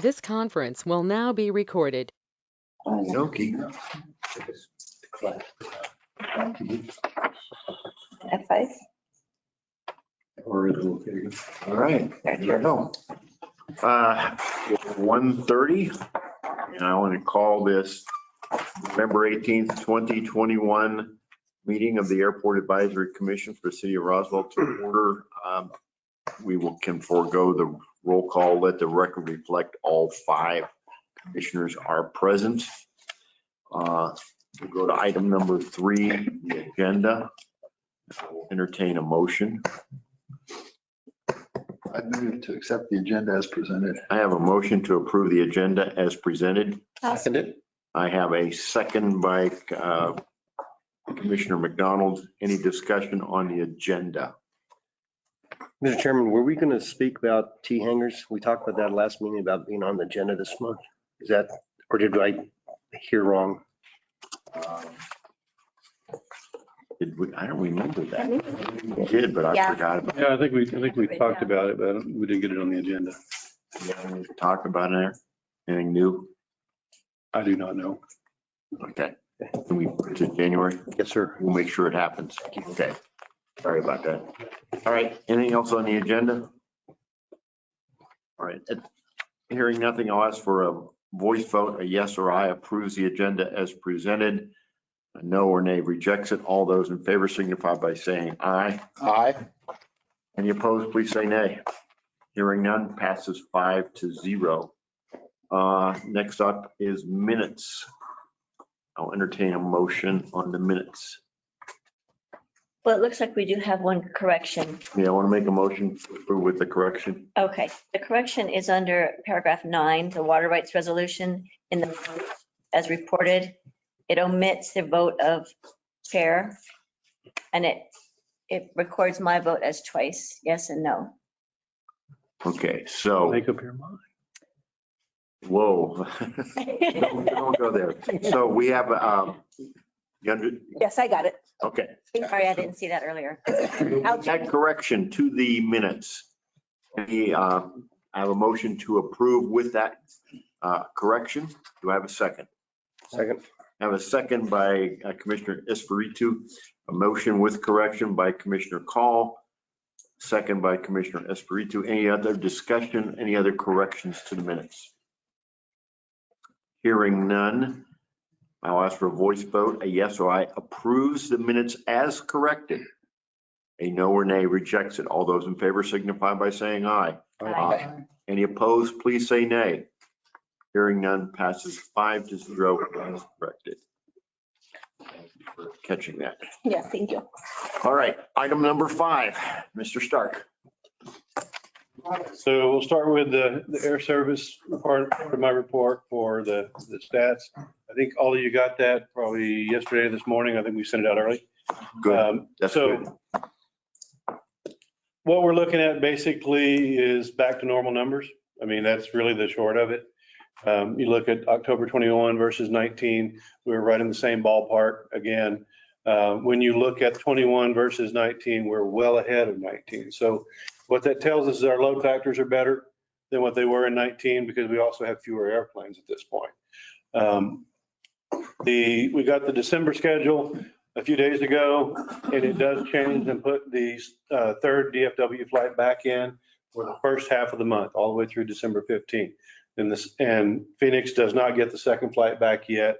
This conference will now be recorded. Okay. F5. All right, there you go. 1:30, and I want to call this November 18th, 2021 meeting of the Airport Advisory Commission for the City of Roswell to order. Can forego the roll call, let the record reflect all 5 commissioners are present. We'll go to item number 3, the agenda. We'll entertain a motion. I move to accept the agenda as presented. I have a motion to approve the agenda as presented. Second it. I have a second by Commissioner McDonald. Any discussion on the agenda? Mr. Chairman, were we going to speak about T hangers? We talked about that last meeting about being on the agenda this month. Is that, or did I hear wrong? I don't remember that. We did, but I Yeah. forgot about it. Yeah, I think we talked about it, but we didn't get it on the agenda. Yeah, we talked about it there. Anything new? I do not know. Okay. Can we put it to January? Yes, sir. We'll make sure it happens. Okay. Sorry about that. All right. Anything else on the agenda? All right. Hearing nothing, I'll ask for a voice vote. A yes or I approves the agenda as presented. A no or nay rejects it. All those in favor signify by saying aye. Aye. Any opposed, please say nay. Hearing none, passes 5-0. Next up is minutes. I'll entertain a motion on the minutes. Well, it looks like we do have one correction. Yeah, I want to make a motion to approve with the correction. Okay, the correction is under paragraph 9, the water rights resolution in the vote as reported. It omits the vote of chair, and it records my vote as twice, yes and no. Okay, so, Make up your mind. whoa. Don't go there. So we have, Yes, I got it. okay. Sorry, I didn't see that earlier. That correction to the minutes. I have a motion to approve with that correction. Do I have a second? Second. I have a second by Commissioner Espiritu. A motion with correction by Commissioner Call. Second by Commissioner Espiritu. Any other discussion? Any other corrections to the minutes? Hearing none, I'll ask for a voice vote. A yes or I approves the minutes as corrected. A no or nay rejects it. All those in favor signify by saying aye. Aye. Any opposed, please say nay. Hearing none, passes 5-0 as corrected. Thank you for catching that. Yeah, thank you. All right, item number 5, Mr. Stark. So we'll start with the air service part of my report for the stats. I think all of you got that probably yesterday, this morning. I think we sent it out early. Good. That's good. What we're looking at basically is back to normal numbers. I mean, that's really the short of it. You look at October 21 versus 19, we were right in the same ballpark again. When you look at 21 versus 19, we're well ahead of 19. So what that tells us is our load factors are better than what they were in 19 because we also have fewer airplanes at this point. We got the December schedule a few days ago, and it does change and put the third DFW flight back in for the first half of the month, all the way through December 15th. And Phoenix does not get the second flight back yet.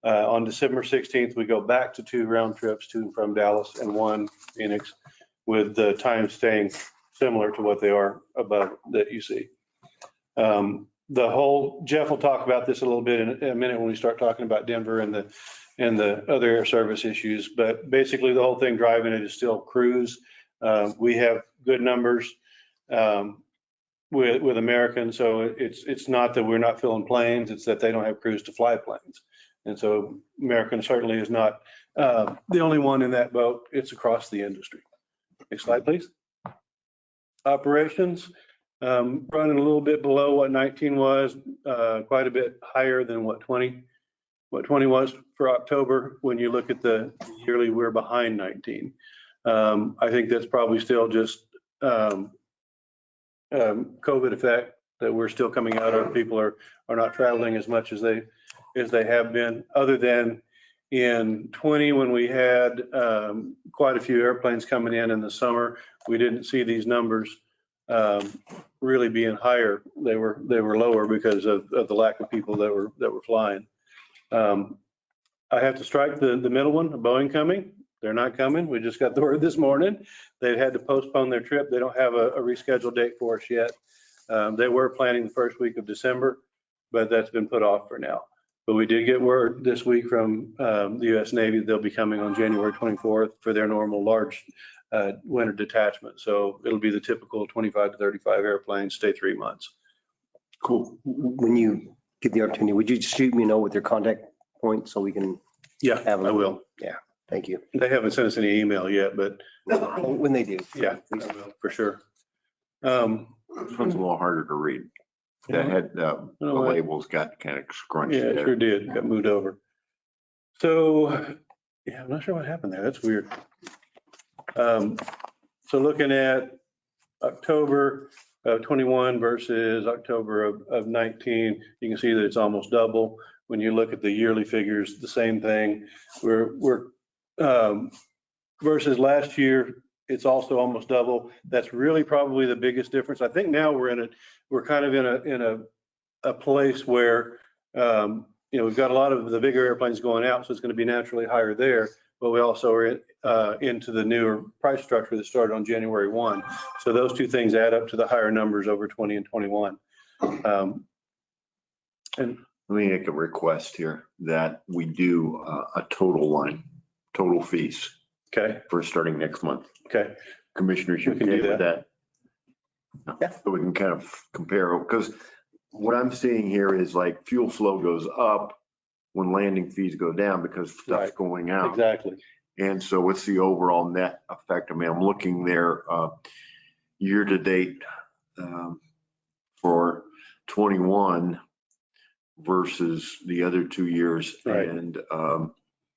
On December 16th, we go back to 2 round trips, 2 from Dallas and 1 Phoenix, with the time staying similar to what they are above that you see. Jeff will talk about this a little bit in a minute when we start talking about Denver and the other air service issues. But basically, the whole thing driving it is still crews. We have good numbers with American, so it's not that we're not filling planes, it's that they don't have crews to fly planes. And so American certainly is not the only one in that boat. It's across the industry. Next slide, please. Operations, running a little bit below what 19 was, quite a bit higher than what 20 was for October. When you look at the yearly, we're behind 19. I think that's probably still just COVID effect that we're still coming out of. People are not traveling as much as they have been, other than in 20 when we had quite a few airplanes coming in the summer. We didn't see these numbers really being higher. They were lower because of the lack of people that were flying. I have to strike the middle one, Boeing coming. They're not coming. We just got the word this morning. They had to postpone their trip. They don't have a rescheduled date for us yet. They were planning the first week of December, but that's been put off for now. But we did get word this week from the U.S. Navy that they'll be coming on January 24th for their normal large winter detachment. So it'll be the typical 25 to 35 airplanes, stay 3 months. Cool. When you get the opportunity, would you shoot me a note with your contact point so we can Yeah, have I will. Yeah, thank you. They haven't sent us any email yet, but When they do. yeah, I will, for sure. This one's a little harder to read. That had, the labels got kind of scrunched Yeah, it there. sure did. Got moved over. So, yeah, I'm not sure what happened there. That's weird. So looking at October of 21 versus October of 19, you can see that it's almost double. When you look at the yearly figures, the same thing. We're versus last year, it's also almost double. That's really probably the biggest difference. I think now we're kind of in a place where, we've got a lot of the bigger airplanes going out, so it's going to be naturally higher there. But we also are into the newer price structure that started on January 1. So those two things add up to the higher numbers over 20 and 21. And Let me make a request here that we do a total line, total fees okay, for starting next month. okay, Commissioners, you We can do okay with that? Yeah. So we can kind of compare, because what I'm seeing here is like fuel flow goes up when landing fees go down because stuff's Right. going out. exactly. And so what's the overall net effect? I mean, I'm looking there year to date for 21 versus the other 2 years. Right. And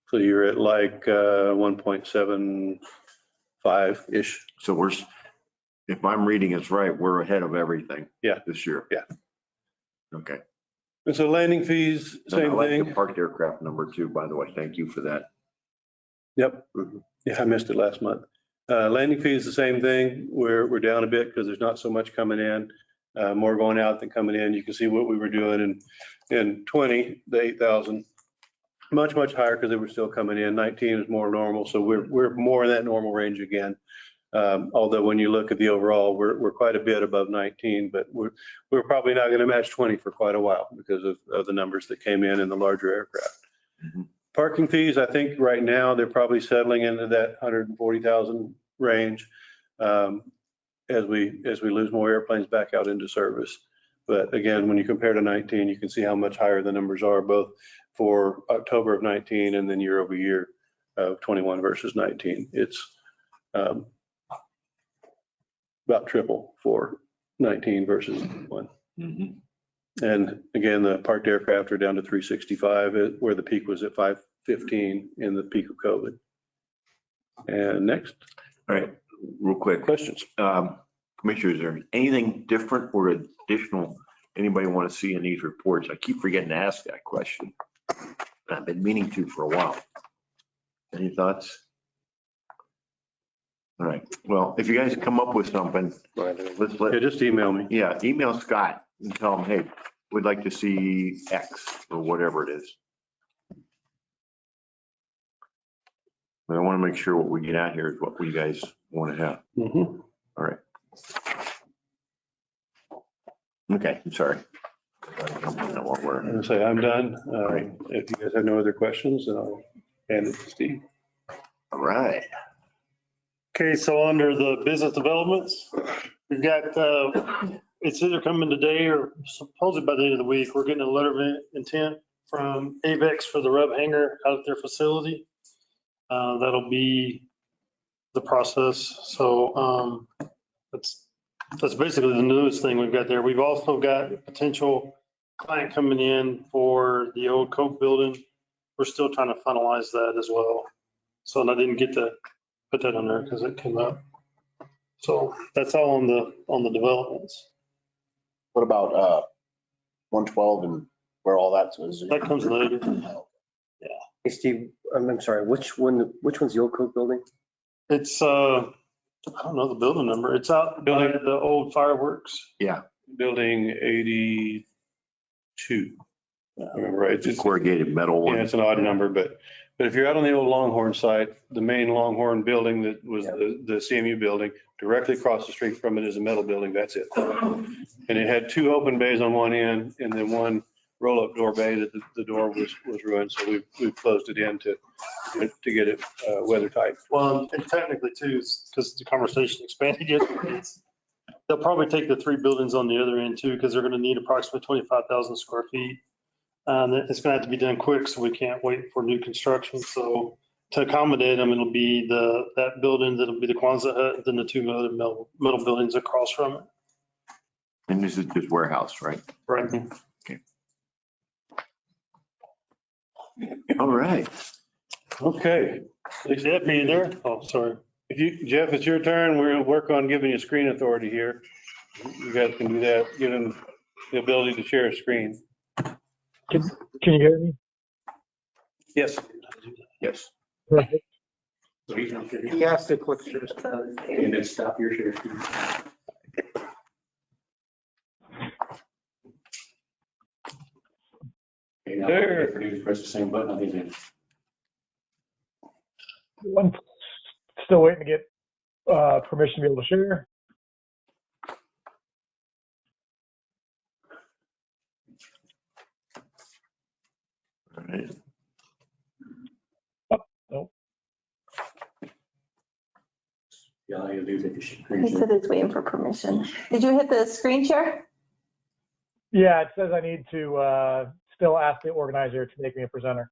So you're at like 1.75-ish. so if I'm reading this right, we're ahead of everything. Yeah. This year. Yeah. Okay. And so landing fees, And I same like the thing. parked aircraft number too, by the way. Thank you for that. Yep. Yeah, I missed it last month. Landing fees, the same thing. We're down a bit because there's not so much coming in, more going out than coming in. You can see what we were doing in 20, the 8,000, much higher because they were still coming in. 19 is more normal. So we're more in that normal range again. Although when you look at the overall, we're quite a bit above 19, but we're probably not going to match 20 for quite a while because of the numbers that came in the larger aircraft. Mhm. Parking fees, I think right now they're probably settling into that 140,000 range as we lose more airplanes back out into service. But again, when you compare to 19, you can see how much higher the numbers are both for October of 19 and then year over year of 21 versus 19. It's about triple for 19 versus 1. Mhm. And again, the parked aircraft are down to 365, where the peak was at 515 in the peak of COVID. And next. All right, real quick. Questions? Commissioners, is there anything different or additional anybody want to see in these reports? I keep forgetting to ask that question. I've been meaning to for a while. Any thoughts? All right. Well, if you guys come up with something, let's Yeah, just email me. email Scott and tell him, hey, we'd like to see X or whatever it is. But I want to make sure what we get out here is what we guys want to have. Mhm. All right. Okay, I'm sorry. I'm gonna say I'm done. If you guys have no other questions, then I'll hand it to Steve. All right. Okay, so under the business developments, we've got, it's either coming today or supposedly by the end of the week, we're getting a letter of intent from AVEX for the rub hanger out at their facility. That'll be the process. So that's basically the newest thing we've got there. We've also got a potential client coming in for the old Coke building. We're still trying to finalize that as well. So I didn't get to put that on there because it came up. So that's all on the developments. What about 112 and where all that's? That comes later. Hey, Steve, I'm sorry, which one's the old Coke building? It's, I don't know the building number. It's out by the old fireworks. Building 82. I remember, right? It's Corrugated metal yeah, one. it's an odd number, but if you're out on the old Longhorn site, the main Longhorn building that was the CMU building, directly across the street from it is a metal building. That's it. And it had two open bays on one end and then one roll-up door bay that the door was ruined. So we've closed it in to get it weather tight. Well, and technically too, because the conversation expanded yesterday, they'll probably take the three buildings on the other end too, because they're going to need approximately 25,000 square feet. And it's going to have to be done quick, so we can't wait for new construction. So to accommodate them, it'll be that building, that'll be the Quonset hut, and then the two other metal buildings across from it. And this is just warehouse, right? Right. Okay. All right. Okay. Jeff, are you there? Oh, sorry. Jeff, it's your turn. We're going to work on giving you screen authority here. You guys can do that, give him the ability to share a screen. Can you hear me? Yes. Yes. Perfect. He has to click share screen and then stop your share screen. Okay, now There. you press the same button on his end. I'm still waiting to get permission to be able to share. All right. Yeah, all you do is hit the He screen. said it's waiting for permission. Did you hit the screen share? Yeah, it says I need to still ask the organizer to make me a presenter.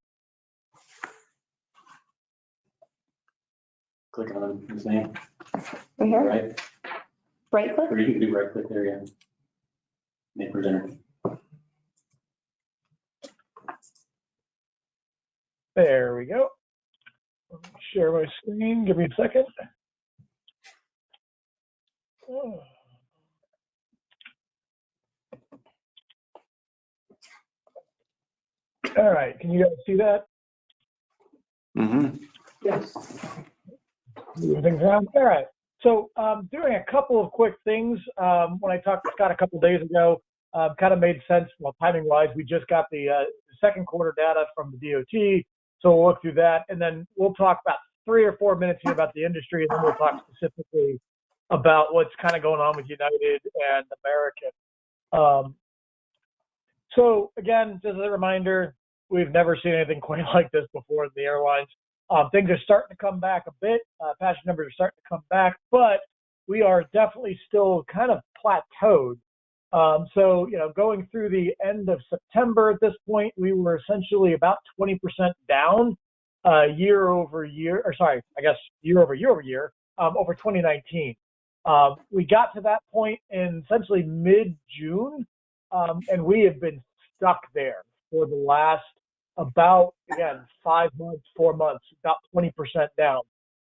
Click on his name, Right here? right? Right click? Or you can do right click there, yeah. Make presenter. There we go. Let me share my screen. Give me a second. Oh. All right, can you guys see that? Mm-hmm. Yes. Moving things around. All right. So doing a couple of quick things. When I talked to Scott a couple of days ago, kind of made sense, well, timing-wise. We just got the second quarter data from the DOT, so we'll look through that, and then we'll talk about 3 or 4 minutes here about the industry, and then we'll talk specifically about what's kind of going on with United and American. So again, just as a reminder, we've never seen anything quite like this before in the airlines. Things are starting to come back a bit. Passenger numbers are starting to come back, but we are definitely still kind of plateaued. So, going through the end of September at this point, we were essentially about 20% down year over year over 2019. We got to that point in essentially mid-June, and we have been stuck there for the last about, again, 5 months, 4 months, about 20% down.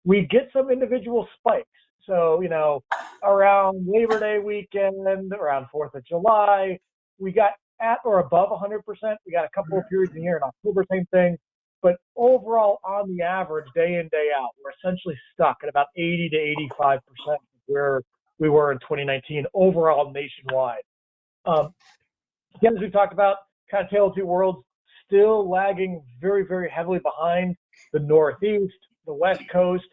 We get some individual spikes. So, around Labor Day weekend, around 4th of July, we got at or above 100%. We got a couple of periods in here in October, same thing. But overall, on the average, day in, day out, we're essentially stuck at about 80 to 85% where we were in 2019 overall nationwide. Again, as we talked about, kind of tale of two worlds, still lagging very, very heavily behind the Northeast, the West Coast.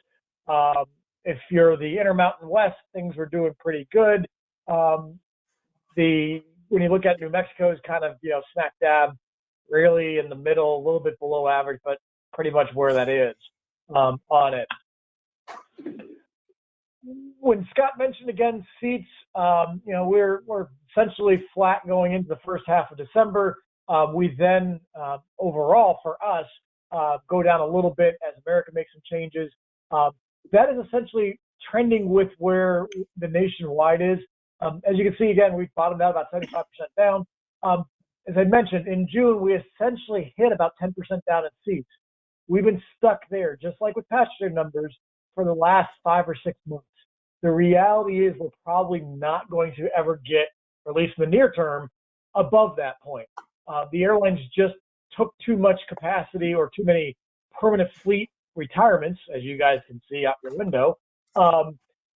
If you're the Intermountain West, things were doing pretty good. When you look at New Mexico, is kind of, smack dab, really in the middle, a little bit below average, but pretty much where that is on it. When Scott mentioned again seats, we're essentially flat going into the first half of December. We then overall for us go down a little bit as America makes some changes. That is essentially trending with where the nationwide is. As you can see, again, we've bottomed out about 75% down. As I mentioned, in June, we essentially hit about 10% down in seats. We've been stuck there, just like with passenger numbers, for the last 5 or 6 months. The reality is we're probably not going to ever get or at least in the near term, above that point. The airlines just took too much capacity or too many permanent fleet retirements, as you guys can see out your window.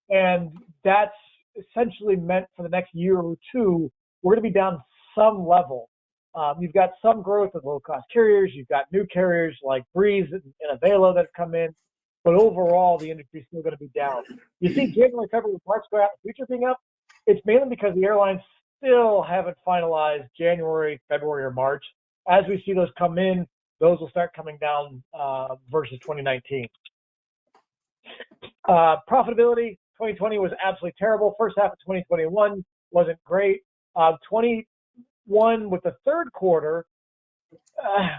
And that's essentially meant for the next year or two, we're going to be down some level. You've got some growth of low-cost carriers. You've got new carriers like Breeze and Avelo that have come in. But overall, the industry is still going to be down. You see January, February, March go out, the future being up. It's mainly because the airlines still haven't finalized January, February, or March. As we see those come in, those will start coming down versus 2019. Profitability, 2020 was absolutely terrible. First half of 2021 wasn't great. 21 with the third quarter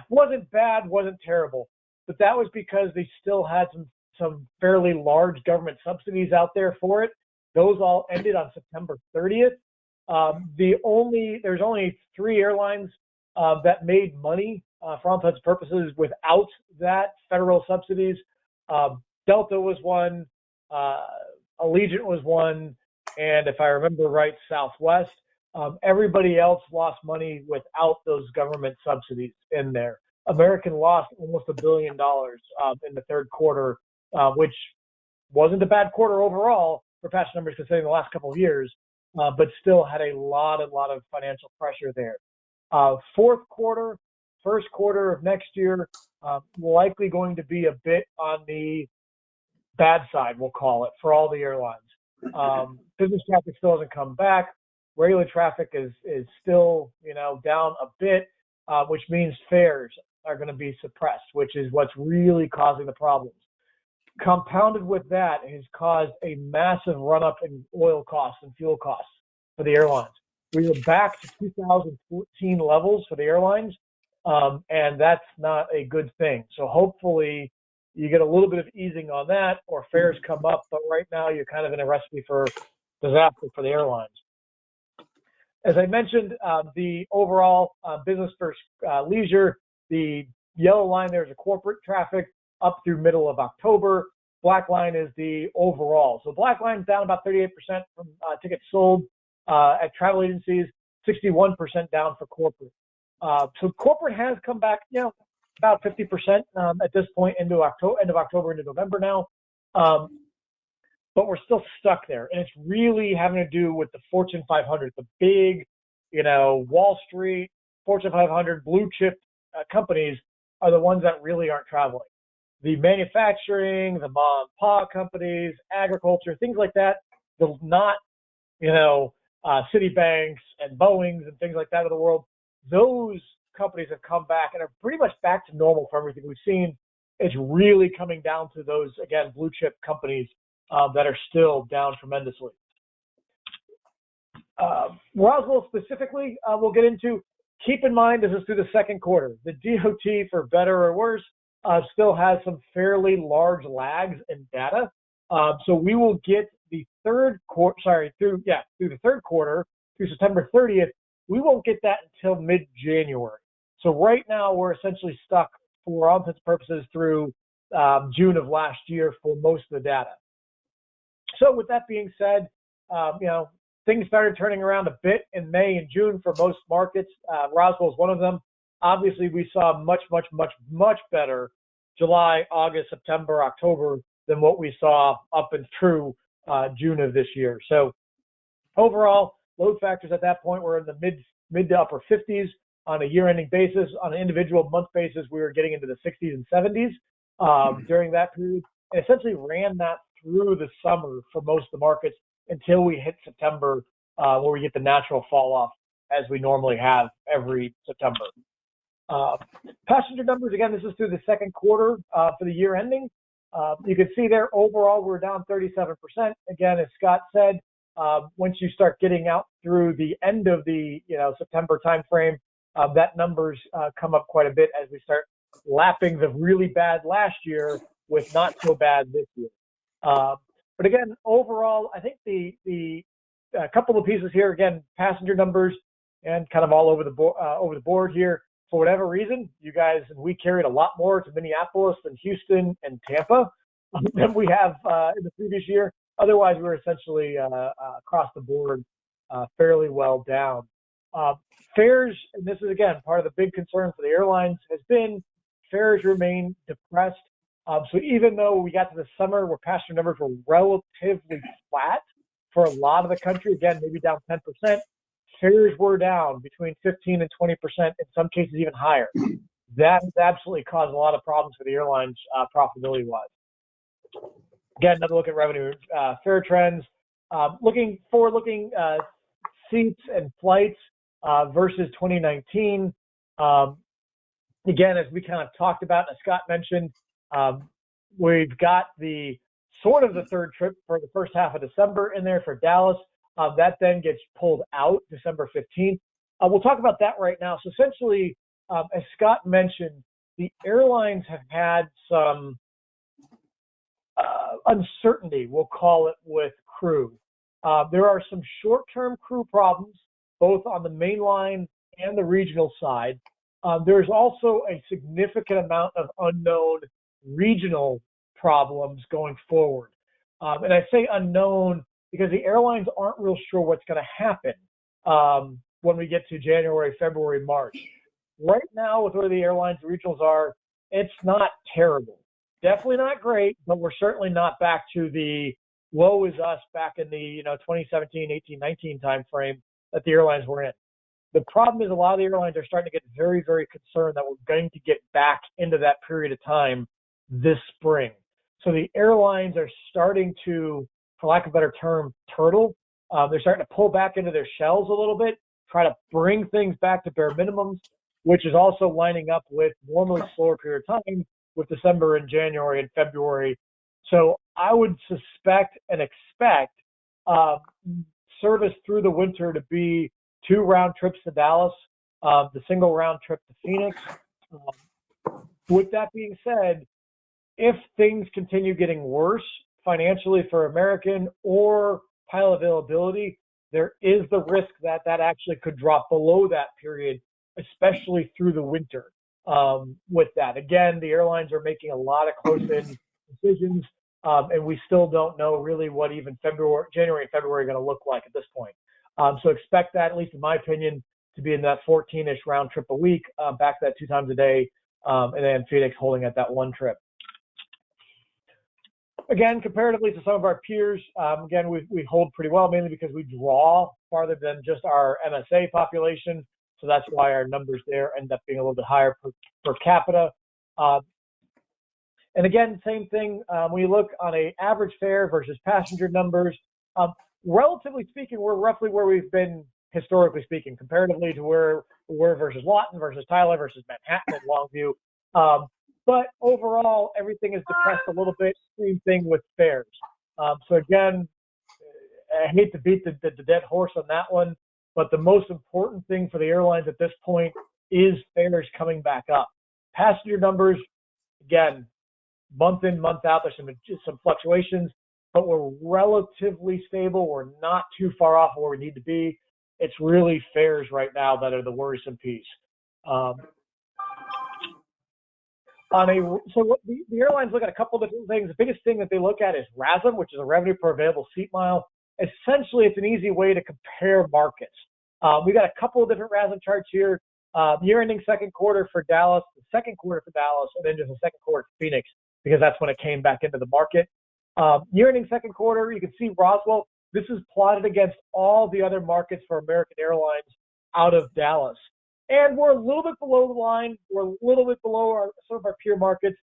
wasn't bad, wasn't terrible. But that was because they still had some fairly large government subsidies out there for it. Those all ended on September 30th. There's only 3 airlines that made money for all intents and purposes without that federal subsidies. Delta was one, Allegiant was one, and if I remember right, Southwest. Everybody else lost money without those government subsidies in there. American lost almost $1 billion in the third quarter, which wasn't a bad quarter overall for passenger numbers considering the last couple of years, but still had a lot of financial pressure there. Fourth quarter, first quarter of next year, likely going to be a bit on the bad side, we'll call it, for all the airlines. Business traffic still hasn't come back. Regular traffic is still, down a bit, which means fares are going to be suppressed, which is what's really causing the problems. Compounded with that has caused a massive run-up in oil costs and fuel costs for the airlines. We were back to 2014 levels for the airlines, and that's not a good thing. So hopefully you get a little bit of easing on that, or fares come up, but right now you're kind of in a recipe for disaster for the airlines. As I mentioned, the overall business versus leisure, the yellow line there is a corporate traffic up through middle of October. Black line is the overall. So black line is down about 38% from tickets sold at travel agencies, 61% down for corporate. So corporate has come back, about 50% at this point into end of October into November now. But we're still stuck there. And it's really having to do with the Fortune 500, the big, Wall Street, Fortune 500, blue chip companies are the ones that really aren't traveling. The manufacturing, the mom and pop companies, agriculture, things like that, not, Citibanks and Boeings and things like that of the world, those companies have come back and are pretty much back to normal for everything we've seen. It's really coming down to those, again, blue chip companies that are still down tremendously. Roswell specifically, we'll get into. Keep in mind, this is through the second quarter. The DOT, for better or worse, still has some fairly large lags in data. So we will get the third quarter, through the third quarter, through September 30th, we won't get that until mid-January. So right now, we're essentially stuck for all intents and purposes through June of last year for most of the data. So with that being said, things started turning around a bit in May and June for most markets. Roswell is one of them. Obviously, we saw much better July, August, September, October than what we saw up and through June of this year. So overall, load factors at that point were in the mid to upper 50s on a year-ending basis. On an individual month basis, we were getting into the 60s and 70s during that period, and essentially ran that through the summer for most of the markets until we hit September, where we get the natural fall off as we normally have every September. Passenger numbers, again, this is through the second quarter for the year ending. You can see there overall we're down 37%. Again, as Scott said, once you start getting out through the end of the September timeframe, that numbers come up quite a bit as we start lapping the really bad last year with not so bad this year. But again, overall, I think the couple of pieces here, again, passenger numbers and kind of all over the board here. For whatever reason, you guys, we carried a lot more to Minneapolis than Houston and Tampa than we have in the previous year. Otherwise, we were essentially across the board fairly well down. Fares, and this is again part of the big concern for the airlines, has been fares remain depressed. So even though we got to the summer where passenger numbers were relatively flat for a lot of the country, again, maybe down 10%, fares were down between 15 and 20%, in some cases even higher. That has absolutely caused a lot of problems for the airlines profitability-wise. Again, another look at revenue fare trends. Looking seats and flights versus 2019. Again, as we kind of talked about, as Scott mentioned, we've got the sort of the third trip for the first half of December in there for Dallas. That then gets pulled out December 15th. We'll talk about that right now. So essentially, as Scott mentioned, the airlines have had some uncertainty, we'll call it, with crew. There are some short-term crew problems, both on the main line and the regional side. There's also a significant amount of unknown regional problems going forward. And I say unknown because the airlines aren't real sure what's going to happen when we get to January, February, March. Right now, with where the airlines regionals are, it's not terrible. Definitely not great, but we're certainly not back to the woe is us back in the 2017, 18, 19 timeframe that the airlines were in. The problem is a lot of the airlines are starting to get very, very concerned that we're going to get back into that period of time this spring. So the airlines are starting to, for lack of a better term, turtle. They're starting to pull back into their shells a little bit, try to bring things back to bare minimums, which is also lining up with normally slower period of time with December and January and February. So I would suspect and expect service through the winter to be 2 round trips to Dallas, the single round trip to Phoenix. With that being said, if things continue getting worse financially for American or pilot availability, there is the risk that that actually could drop below that period, especially through the winter. With that, again, the airlines are making a lot of close-in decisions, and we still don't know really what even January and February are going to look like at this point. So expect that, at least in my opinion, to be in that 14-ish round trip a week, back that 2 times a day, and then Phoenix holding at that 1 trip. Again, comparatively to some of our peers, again, we hold pretty well, mainly because we draw farther than just our MSA population. So that's why our numbers there end up being a little bit higher per capita. And again, same thing, when you look on a average fare versus passenger numbers, relatively speaking, we're roughly where we've been historically speaking, comparatively to where we were versus Lawton, versus Tyler, versus Manhattan and Longview. But overall, everything is depressed a little bit. Same thing with fares. So again, I hate to beat the dead horse on that one, but the most important thing for the airlines at this point is fares coming back up. Passenger numbers, again, month in, month out, there's some fluctuations, but we're relatively stable. We're not too far off where we need to be. It's really fares right now that are the worrisome piece. So what the airlines look at a couple of different things. The biggest thing that they look at is RASM, which is a revenue per available seat mile. Essentially, it's an easy way to compare markets. We got a couple of different RASM charts here. Year-ending second quarter for Dallas, the second quarter for Dallas, and then just the second quarter for Phoenix, because that's when it came back into the market. Year-ending second quarter, you can see Roswell. This is plotted against all the other markets for American Airlines out of Dallas. And we're a little bit below the line. We're a little bit below some of our peer markets,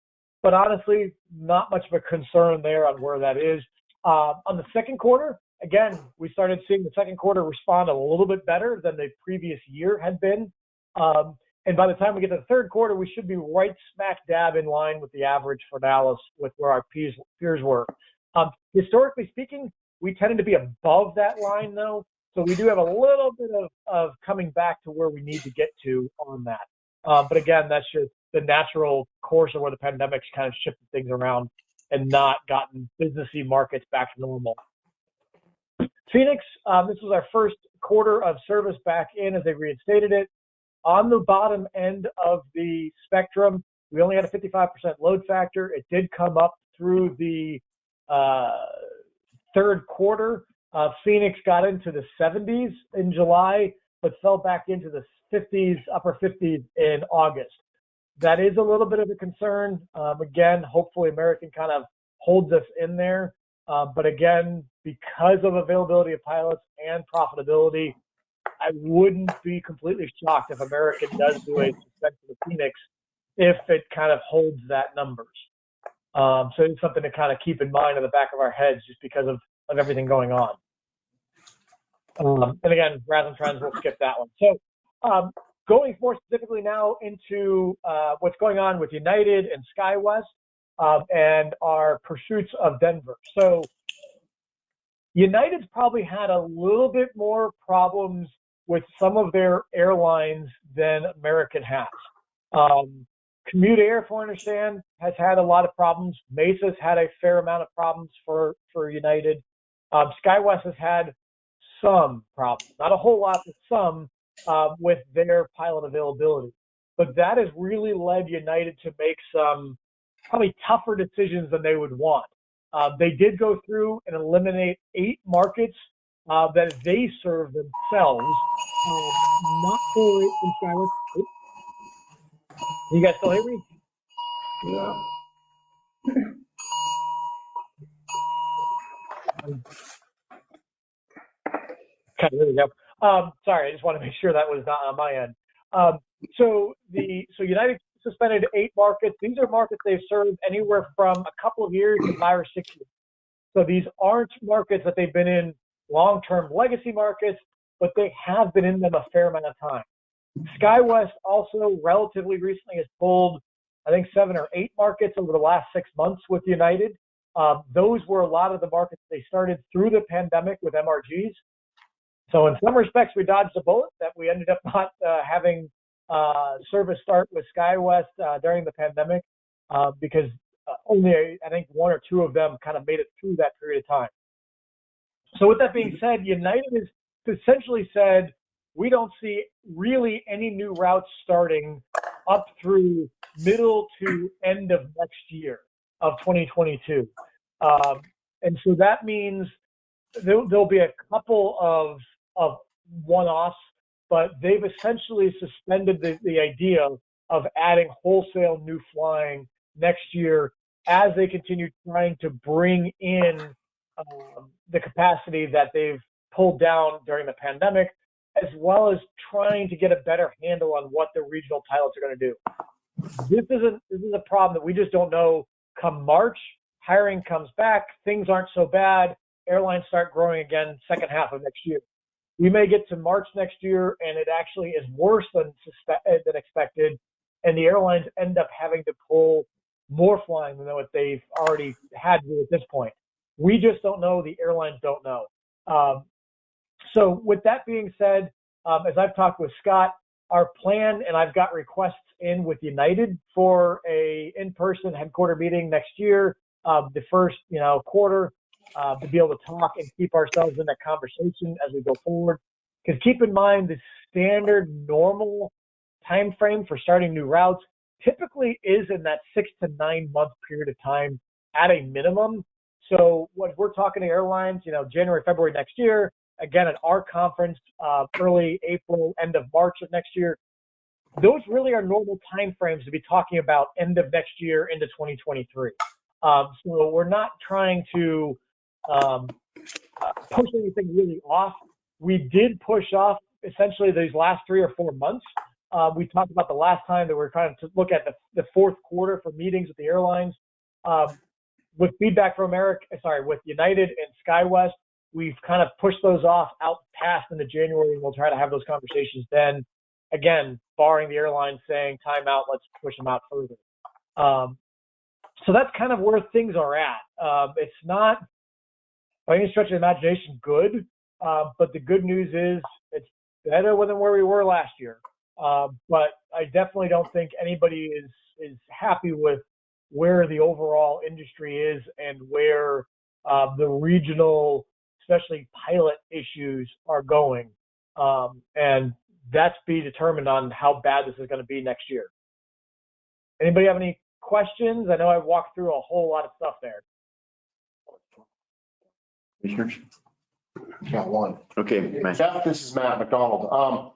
but honestly, not much of a concern there on where that is. On the second quarter, again, we started seeing the second quarter respond a little bit better than the previous year had been. And by the time we get to the third quarter, we should be right smack dab in line with the average for Dallas with where our peers were. Historically speaking, we tended to be above that line, though. So we do have a little bit of coming back to where we need to get to on that. But again, that's just the natural course of where the pandemic's kind of shifted things around and not gotten businessy markets back to normal. Phoenix, this was our first quarter of service back in as they reinstated it. On the bottom end of the spectrum, we only had a 55% load factor. It did come up through the third quarter. Phoenix got into the 70s in July, but fell back into the 50s, upper 50s in August. That is a little bit of a concern. Again, hopefully American kind of holds us in there. But again, because of availability of pilots and profitability, I wouldn't be completely shocked if American does do a suspension of Phoenix if it kind of holds that numbers. So it's something to kind of keep in mind in the back of our heads just because of everything going on. And again, RASM trends, we'll skip that one. So going more specifically now into what's going on with United and SkyWest and our pursuits of Denver. So United's probably had a little bit more problems with some of their airlines than American has. Commute Air, from what I understand, has had a lot of problems. Mesa's had a fair amount of problems for United. SkyWest has had some problems, not a whole lot, but some with their pilot availability. But that has really led United to make some probably tougher decisions than they would want. They did go through and eliminate 8 markets that they serve themselves, not for it in SkyWest. You guys still hear me? Yeah. Okay, there we go. Sorry, I just want to make sure that was not on my end. So United suspended 8 markets. These are markets they've served anywhere from a couple of years to 5 or 6 years. So these aren't markets that they've been in long-term legacy markets, but they have been in them a fair amount of time. SkyWest also relatively recently has pulled, I think, 7 or 8 markets over the last 6 months with United. Those were a lot of the markets they started through the pandemic with MRGs. So in some respects, we dodged a bullet that we ended up not having service start with SkyWest during the pandemic because only, I think, 1 or 2 of them kind of made it through that period of time. So with that being said, United has essentially said, we don't see really any new routes starting up through middle to end of next year of 2022. And so that means there'll be a couple of one-offs, but they've essentially suspended the idea of adding wholesale new flying next year as they continue trying to bring in the capacity that they've pulled down during the pandemic, as well as trying to get a better handle on what the regional pilots are going to do. This is a problem that we just don't know. Come March, hiring comes back, things aren't so bad, airlines start growing again second half of next year. We may get to March next year and it actually is worse than expected, and the airlines end up having to pull more flying than what they've already had to do at this point. We just don't know. The airlines don't know. So with that being said, as I've talked with Scott, our plan, and I've got requests in with United for a in-person headquarter meeting next year, the first quarter, to be able to talk and keep ourselves in that conversation as we go forward. Because keep in mind, the standard normal time frame for starting new routes typically is in that 6 to 9 month period of time at a minimum. So when we're talking to airlines, January, February next year, again at our conference, early April, end of March of next year, those really are normal time frames to be talking about end of next year into 2023. So we're not trying to push anything really off. We did push off essentially these last 3 or 4 months. We talked about the last time that we were trying to look at the fourth quarter for meetings with the airlines. With feedback from with United and SkyWest, we've kind of pushed those off out past into January, and we'll try to have those conversations then. Again, barring the airlines saying time out, let's push them out further. So that's kind of where things are at. It's not, by any stretch of the imagination, good, but the good news is it's better than where we were last year. But I definitely don't think anybody is happy with where the overall industry is and where the regional, especially pilot issues are going. And that's be determined on how bad this is going to be next year. Anybody have any questions? I know I walked through a whole lot of stuff there. Commissioners? Got one. Okay, Matt. Jeff, this is Matt McDonald.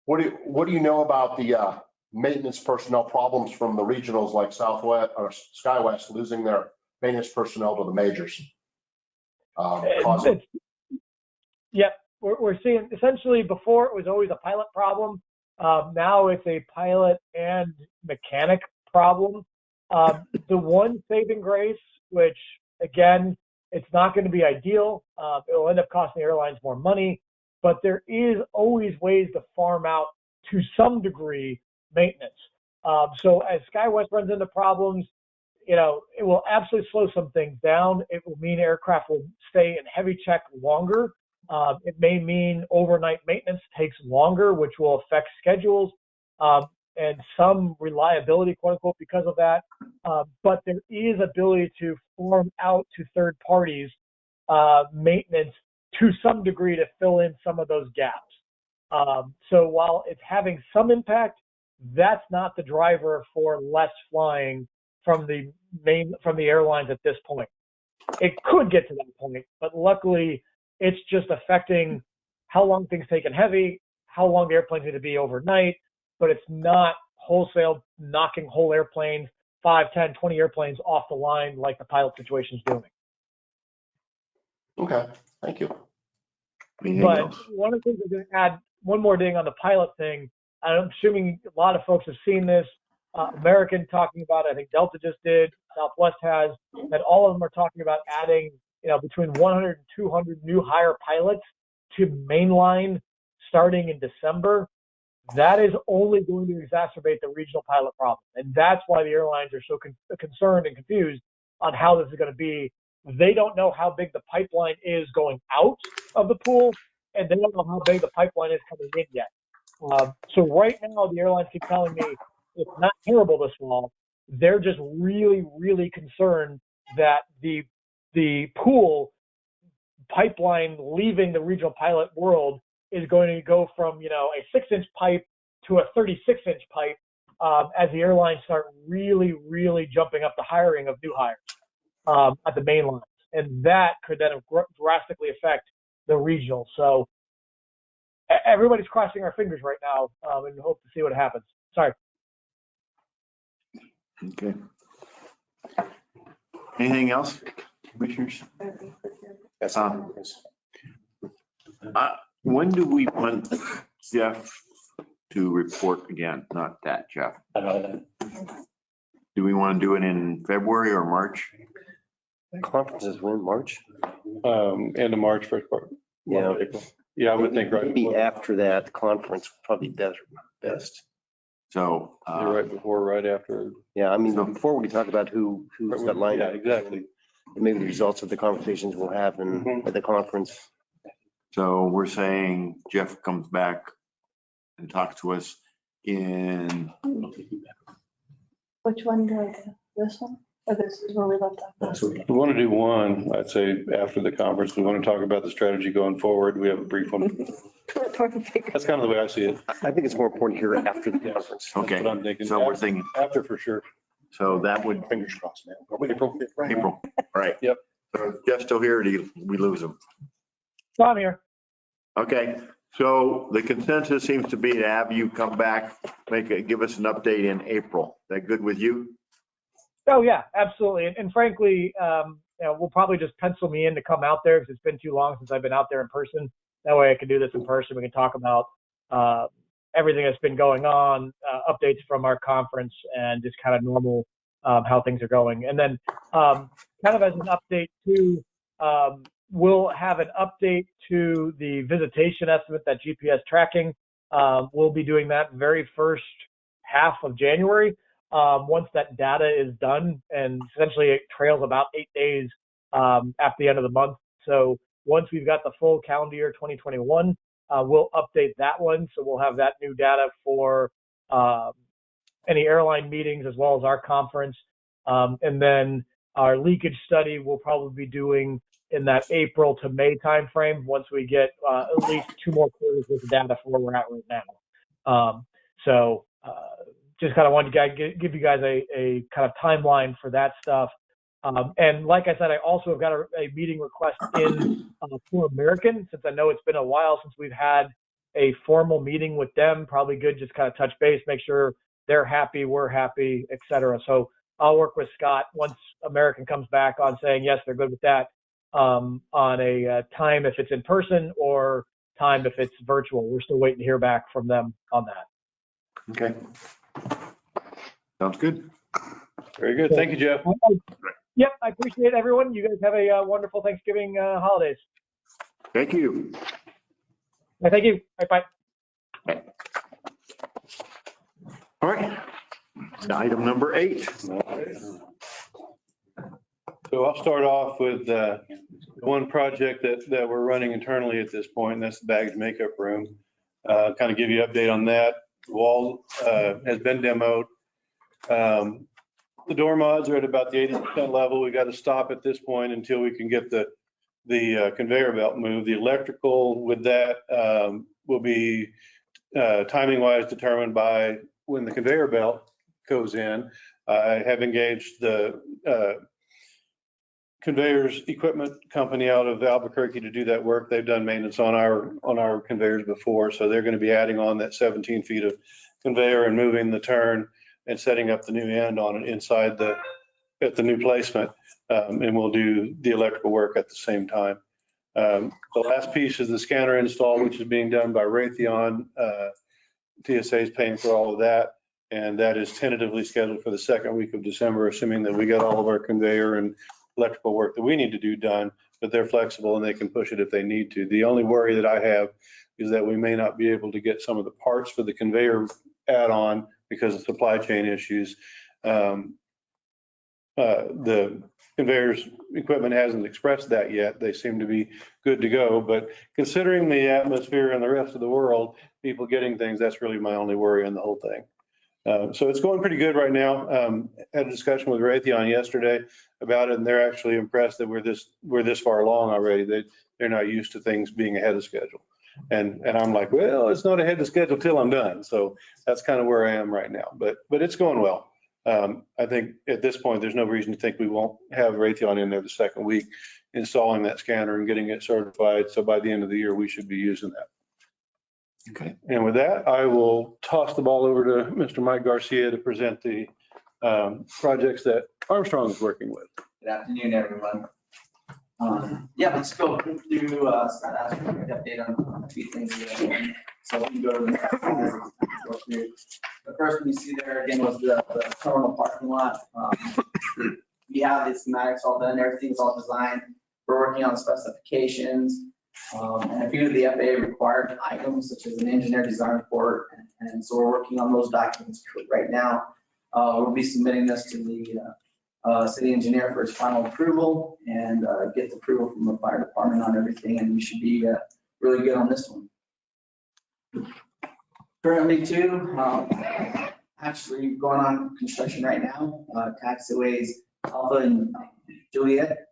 What do you know about the maintenance personnel problems from the regionals like Southwest or SkyWest losing their maintenance personnel to the majors? Causing Yep, we're seeing essentially before it was always a pilot problem. Now it's a pilot and mechanic problem. The one saving grace, which again, it's not going to be ideal. It'll end up costing the airlines more money, but there is always ways to farm out to some degree maintenance. So as SkyWest runs into problems, it will absolutely slow some things down. It will mean aircraft will stay in heavy check longer. It may mean overnight maintenance takes longer, which will affect schedules and some reliability, quote unquote, because of that. But there is ability to farm out to third parties maintenance to some degree to fill in some of those gaps. So while it's having some impact, that's not the driver for less flying from the airlines at this point. It could get to that point, but luckily it's just affecting how long things take in heavy, how long the airplanes need to be overnight, but it's not wholesale knocking whole airplanes, 5, 10, 20 airplanes off the line like the pilot situation is doing. Okay, thank you. Anything But else? one of the things I'm going to add, one more thing on the pilot thing, I'm assuming a lot of folks have seen this. American talking about it, I think Delta just did, Southwest has, that all of them are talking about adding, between 100 and 200 new hire pilots to mainline starting in December. That is only going to exacerbate the regional pilot problem. And that's why the airlines are so concerned and confused on how this is going to be. They don't know how big the pipeline is going out of the pool, and they don't know how big the pipeline is coming in yet. So right now, the airlines keep telling me it's not terrible this fall. They're just really, really concerned that the pool pipeline leaving the regional pilot world is going to go from, a 6-inch pipe to a 36-inch pipe as the airlines start really, really jumping up the hiring of new hires at the main lines. And that could then drastically affect the regional. So everybody's crossing our fingers right now and hope to see what happens. Sorry. Okay. Anything else, commissioners? That's When do we want Jeff to report again? Not that, Jeff. Do we want to do it in February or March? Conferences when, March? End of March, first part. Yeah. Yeah, I would think right. Maybe after that conference, probably best. So, Right before, right after. Yeah, I mean, before we can talk about who's got lined Yeah, up. exactly. And maybe the results of the conversations we'll have at the conference. so we're saying Jeff comes back and talks to us in, Which one do I do? This one? Or this is where we left off? We want to do one, I'd say after the conference, we want to talk about the strategy going forward. We have a brief one. That's kind of the way I see it. I think it's more important here after the conference. okay, That's what I'm thinking. so we're thinking, After for sure. so that would, Fingers crossed, man. April, right? Yep. So Jeff's still here, or we lose him? So I'm here. Okay, so the consensus seems to be to have you come back, give us an update in April. That good with you? Oh, yeah, absolutely. And frankly, we'll probably just pencil me in to come out there because it's been too long since I've been out there in person. That way I can do this in person. We can talk about everything that's been going on, updates from our conference, and just kind of normal how things are going. And then kind of as an update too, we'll have an update to the visitation estimate, that GPS tracking. We'll be doing that very first half of January. Once that data is done, and essentially it trails about 8 days at the end of the month. So once we've got the full calendar year 2021, we'll update that one. So we'll have that new data for any airline meetings as well as our conference. And then our leakage study we'll probably be doing in that April to May timeframe once we get at least 2 more quarters with the data for where we're at right now. Just kind of wanted to give you guys a kind of timeline for that stuff. And like I said, I also have got a meeting request in for American, since I know it's been a while since we've had a formal meeting with them. Probably good just kind of touch base, make sure they're happy, we're happy, et cetera. So I'll work with Scott once American comes back on saying, yes, they're good with that, on a time if it's in person or time if it's virtual. We're still waiting to hear back from them on that. Okay. Sounds good. Very good. Thank you, Jeff. Yep, I appreciate everyone. You guys have a wonderful Thanksgiving holidays. Thank you. Thank you. Bye. All right. Item number 8. So I'll start off with one project that we're running internally at this point, and that's the baggage makeup room. Kind of give you an update on that. The wall has been demoed. The door mods are at about the 80% level. We got to stop at this point until we can get the conveyor belt moved. The electrical with that will be timing wise determined by when the conveyor belt goes in. I have engaged the conveyors equipment company out of Albuquerque to do that work. They've done maintenance on our conveyors before, so they're going to be adding on that 17 feet of conveyor and moving the turn and setting up the new end on it inside at the new placement. And we'll do the electrical work at the same time. The last piece is the scanner install, which is being done by Raytheon. TSA is paying for all of that, and that is tentatively scheduled for the second week of December, assuming that we got all of our conveyor and electrical work that we need to do done, but they're flexible and they can push it if they need to. The only worry that I have is that we may not be able to get some of the parts for the conveyor add-on because of supply chain issues. The conveyors equipment hasn't expressed that yet. They seem to be good to go, but considering the atmosphere and the rest of the world, people getting things, that's really my only worry on the whole thing. So it's going pretty good right now. Had a discussion with Raytheon yesterday about it, and they're actually impressed that we're this far along already. They're not used to things being ahead of schedule. And I'm like, well, it's not ahead of schedule till I'm done. So that's kind of where I am right now, but it's going well. I think at this point, there's no reason to think we won't have Raytheon in there the second week installing that scanner and getting it certified. So by the end of the year, we should be using that. Okay. And with that, I will toss the ball over to Mr. Mike Garcia to present the projects that Armstrong is working with. Good afternoon, everyone. Yeah, let's go through, start asking for an update on a few things. So we can go to the next one. Go through. The first one you see there again was the terminal parking lot. We have the schematics all done, everything's all designed. We're working on specifications and a few of the FAA required items, such as an engineer design report. And so we're working on those documents right now. We'll be submitting this to the city engineer for his final approval and get the approval from the fire department on everything, and we should be really good on this one. Currently too, actually going on construction right now, taxiways Alpha and Juliet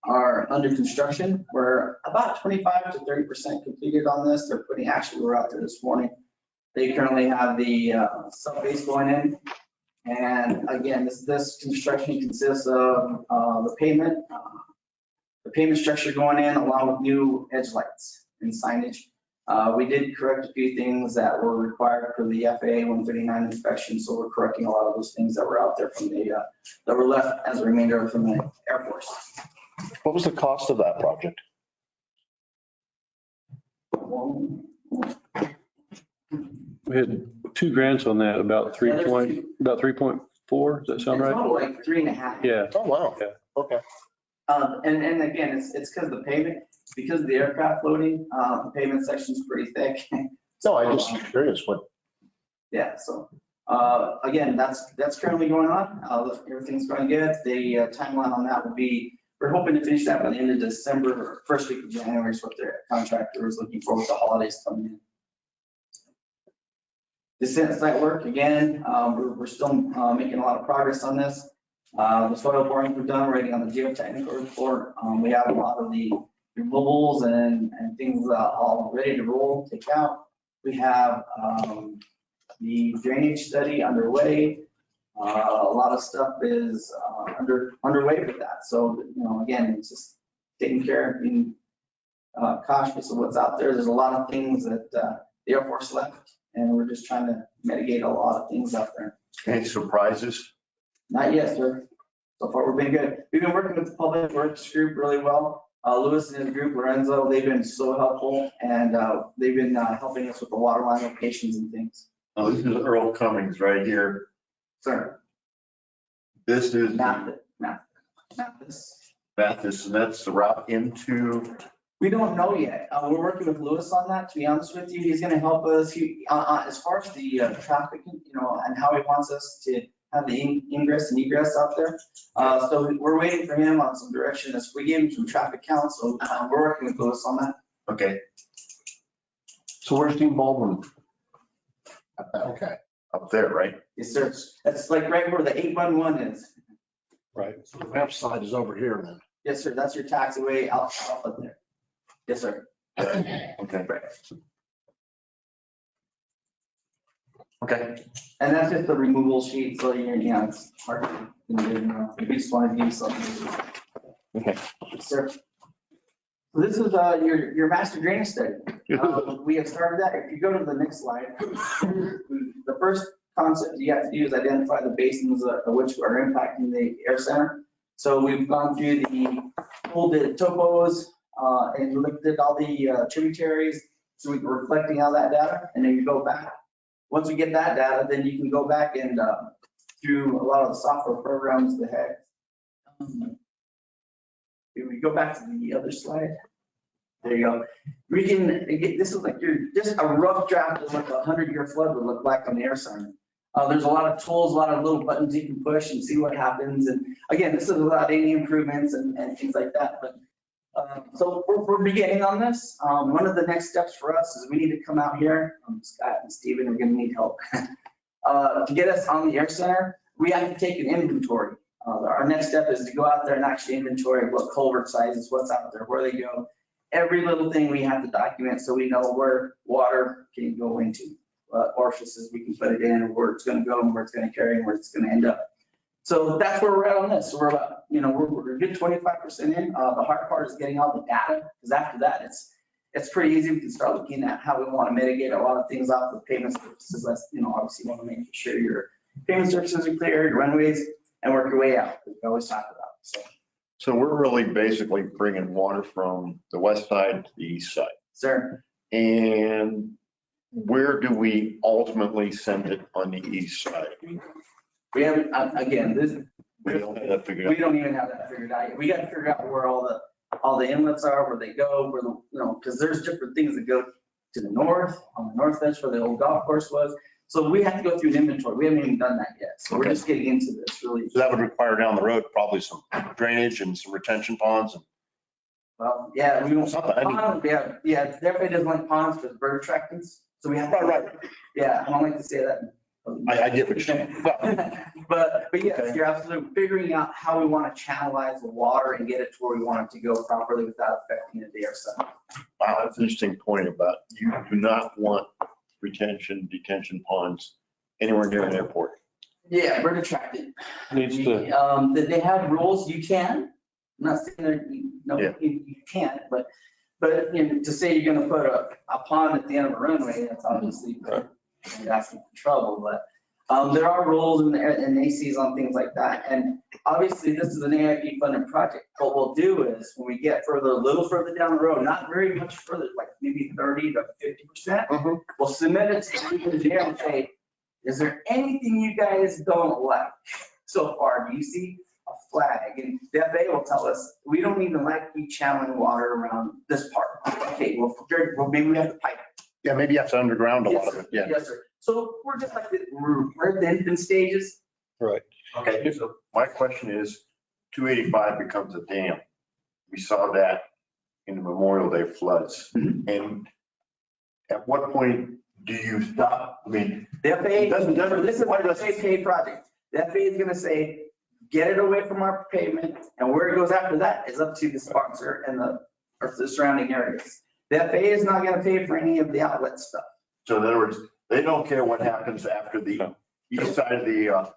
are under construction. We're about 25 to 30% completed on this. They're putting, actually we're out there this morning. They currently have the subbase going in. And again, this construction consists of the pavement structure going in along with new edge lights and signage. We did correct a few things that were required for the FAA 139 inspection, so we're correcting a lot of those things that were out there from that were left as a remainder from the Air Force. What was the cost of that project? We had 2 grants on that, about 3.4. Does that sound right? Total like 3.5. Yeah. Oh, wow. Yeah. Okay. And again, it's because of the pavement, because of the aircraft loading, the pavement section is pretty thick. No, I just curious what. Yeah, so again, that's currently going on. Everything's going good. The timeline on that will be, we're hoping to finish that by the end of December or first week of January is what their contractor is looking for with the holidays coming in. The site work, again, we're still making a lot of progress on this. The soil borings were done, writing on the geotechnical report. We have a lot of the removals and things all ready to roll, take out. We have the drainage study underway. A lot of stuff is underway with that. So, again, it's just taking care of being cautious of what's out there. There's a lot of things that the Air Force left, and we're just trying to mitigate a lot of things out there. Any surprises? Not yet, sir. So far, we've been good. We've been working with the Public Works group really well. Lewis and his group, Lorenzo, they've been so helpful, and they've been helping us with the water line locations and things. Oh, this is Earl Cummings right here. Sir, This is Mathis. Mathis, and that's the route into, We don't know yet. We're working with Lewis on that, to be honest with you. He's gonna help us. As far as the traffic, and how he wants us to have the ingress and egress out there. So we're waiting for him on some direction. We gave him some traffic counts, so we're working with Lewis on that. okay, So where's Dean Baldwin? Okay. up there, right? Yes, sir. That's like right where the 811 is. Right. So the left side is over here then. Yes, sir. That's your taxiway out there. Yes, sir. Okay. Okay. And that's just the removal sheet, so it's hard. If you just want to do something. Okay. Yes, sir. So this is your master drainage study. We have started that. If you go to the next slide, the first concept you have to do is identify the basins of which are impacting the air center. So we've gone through pulled the topos and looked at all the tributaries. So we're reflecting all that data, and then you go back. Once we get that data, then you can go back and through a lot of the software programs that have. If we go back to the other slide. There you go. We can this is like just a rough draft of what the 100-year flood would look like on the air center. There's a lot of tools, a lot of little buttons you can push and see what happens. And again, this is without any improvements and things like that. But so we're beginning on this. One of the next steps for us is we need to come out here. Scott and Steven are going to need help. To get us on the air center, we have to take an inventory. Our next step is to go out there and actually inventory what culvert sizes, what's out there, where they go. Every little thing we have to document so we know where water can go into, orifices we can put it in, where it's going to go and where it's going to carry and where it's going to end up. So that's where we're at on this. So we're about, we're a good 25% in. The hard part is getting all the data, because after that, it's pretty easy. We can start looking at how we want to mitigate a lot of things off the pavement surfaces. That's, obviously you want to make sure your pavement surfaces are clear, your runways, and work your way out. We always talk about. So we're really basically bringing water from the west side to the east side. Sir. And where do we ultimately send it on the east side? We haven't, again, We don't have that figured we out. don't even have that figured out yet. We got to figure out where all the inlets are, where they go, because there's different things that go to the north, on the north edge where the old golf course was. So we have to go through an inventory. We haven't even done that yet. So we're just getting into this really. So that would require down the road probably some drainage and some retention ponds. Well, yeah, we don't. Something, I mean- Ponds, yeah, everybody doesn't like ponds for bird attractants. So we have. Right. Yeah, I don't like to say that. I get what you're saying. But yes, Okay. you're absolutely figuring out how we want to channelize the water and get it to where we want it to go properly without affecting the air center. Wow, that's an interesting point about you do not want detention ponds anywhere near an airport. Yeah, bird attractant. Needs to, They have rules, you can. I'm not saying that, Yeah. you can't, but to say you're gonna put a pond at the end of a runway, that's obviously, you're asking for trouble, but there are rules and ACs on things like that. And obviously, this is an AIP funded project. What we'll do is when we get a little further down the road, not very much further, like maybe 30 to 50%, we'll submit it to the engineer and say, is there anything you guys don't like so far? Do you see a flag? And the FAA will tell us, we don't even like you channeling water around this part. Okay, well, maybe we have to pipe it. Yeah, maybe you have to underground a lot Yes, of it. Yeah. Yes, sir. So we're just like, we're at the infant stages. right. Okay, so my question is, 285 becomes a dam. We saw that in the Memorial Day floods. And at what point do you stop? I mean, The FAA, Doesn't- this is a FAA project. The FAA is gonna say, get it away from our pavement, and where it goes after that is up to the sponsor and the surrounding areas. The FAA is not gonna pay for any of the outlet stuff. so in other words, they don't care what happens after the east side of the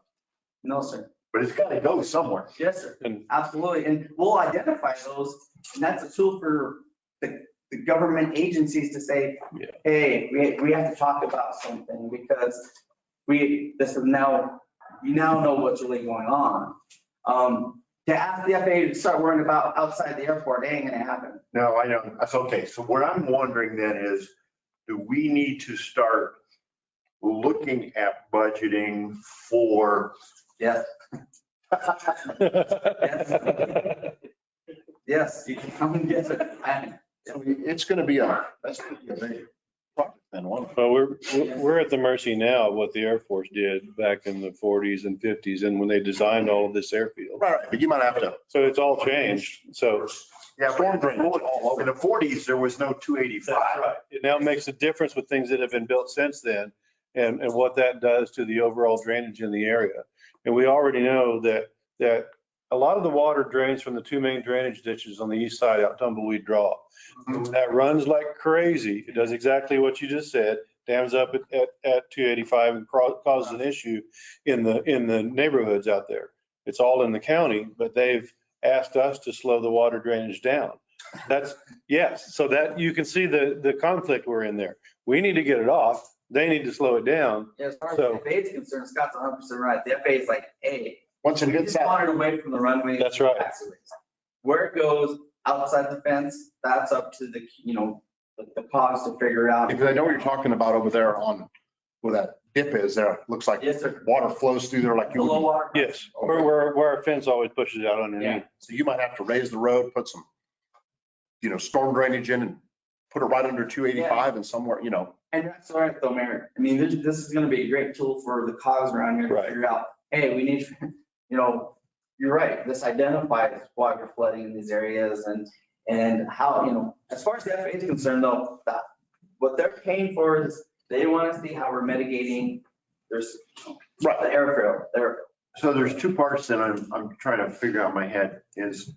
No, sir. but it's got to go somewhere. Yes, sir. And- Absolutely. And we'll identify those. And that's a tool for the government agencies to say, Yeah. hey, we have to talk about something because you now know what's really going on. To ask the FAA to start worrying about outside the airport, it ain't gonna happen. No, I know. That's okay. So what I'm wondering then is, do we need to start looking at budgeting for? Yes. Yes, you can come and get it. It's going to be that's going to be a big project then, won't it? Well, we're at the mercy now of what the Air Force did back in the 40s and 50s and when they designed all of this airfield. Right, but you might have to. So it's all changed. So Yeah, Storm drainage all over. in the 40s, there was no 285. it now makes a difference with things that have been built since then and what that does to the overall drainage in the area. And we already know that a lot of the water drains from the two main drainage ditches on the east side out Tumbleweed Draw. That runs like crazy. It does exactly what you just said, dams up at 285 and causes an issue in the neighborhoods out there. It's all in the county, but they've asked us to slow the water drainage down. Yes, so that you can see the conflict we're in there. We need to get it off. They need to slow it down. As far as the FAA is concerned, Scott's 100% right. The FAA is like, hey, Once it we hits just that, want it away from the runway. That's right. Where it goes outside the fence, that's up to the cogs to figure out. because I know what you're talking about over there on where that dip is there. It looks like Yes, sir. water flows through there like The you low would. water. Yes, where our fence always pushes out underneath. So you might have to raise the road, put some, storm drainage in and put it right under 285 and somewhere, And that's all right though, Mayor. I mean, this is gonna be a great tool for the cogs around here to Right. figure out, hey, we need, you're right. This identifies why we're flooding in these areas and how, as far as the FAA is concerned though, what they're paying for is they want to see how we're mitigating there's the airfield. So there's two parts that I'm trying to figure out in my head is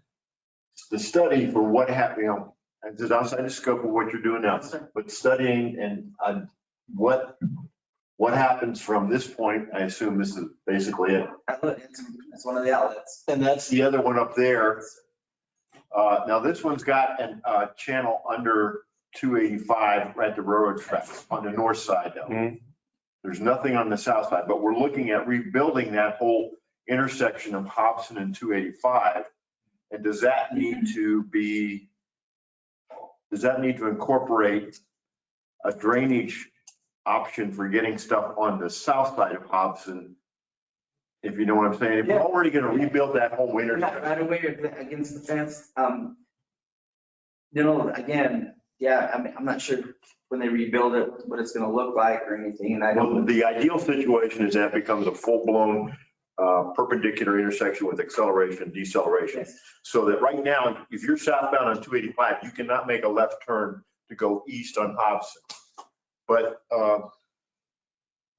the study for what happened, this is outside the scope of what you're doing now, but studying and what happens from this point, I assume this is basically it. It's one of the outlets. And that's the other one up there. Now this one's got a channel under 285 right at the railroad tracks on the north side though. Mhm. There's nothing on the south side, but we're looking at rebuilding that whole intersection of Hobson and 285. And does that need to incorporate a drainage option for getting stuff on the south side of Hobson? If you know what I'm saying, if we're Yeah. already going to rebuild that whole Not intersection. right away against the fence. Again, yeah, I'm not sure when they rebuild it, what it's gonna look like or anything, and I Well, don't. the ideal situation is that becomes a full-blown perpendicular intersection with acceleration, deceleration. So that right now, if you're southbound on 285, you cannot make a left turn to go east on Hobson. But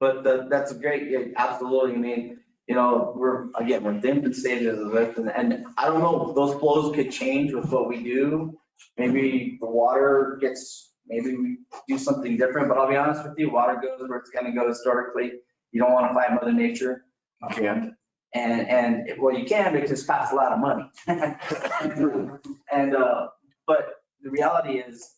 That's a great, yeah, absolutely. I mean, we're in the infant stages of this and I don't know, those flows could change with what we do. Maybe the water maybe we do something different, but I'll be honest with you, water goes where it's gonna go historically. You don't want to fight Mother Nature. you can't. Well, you can because it costs a lot of money. But the reality is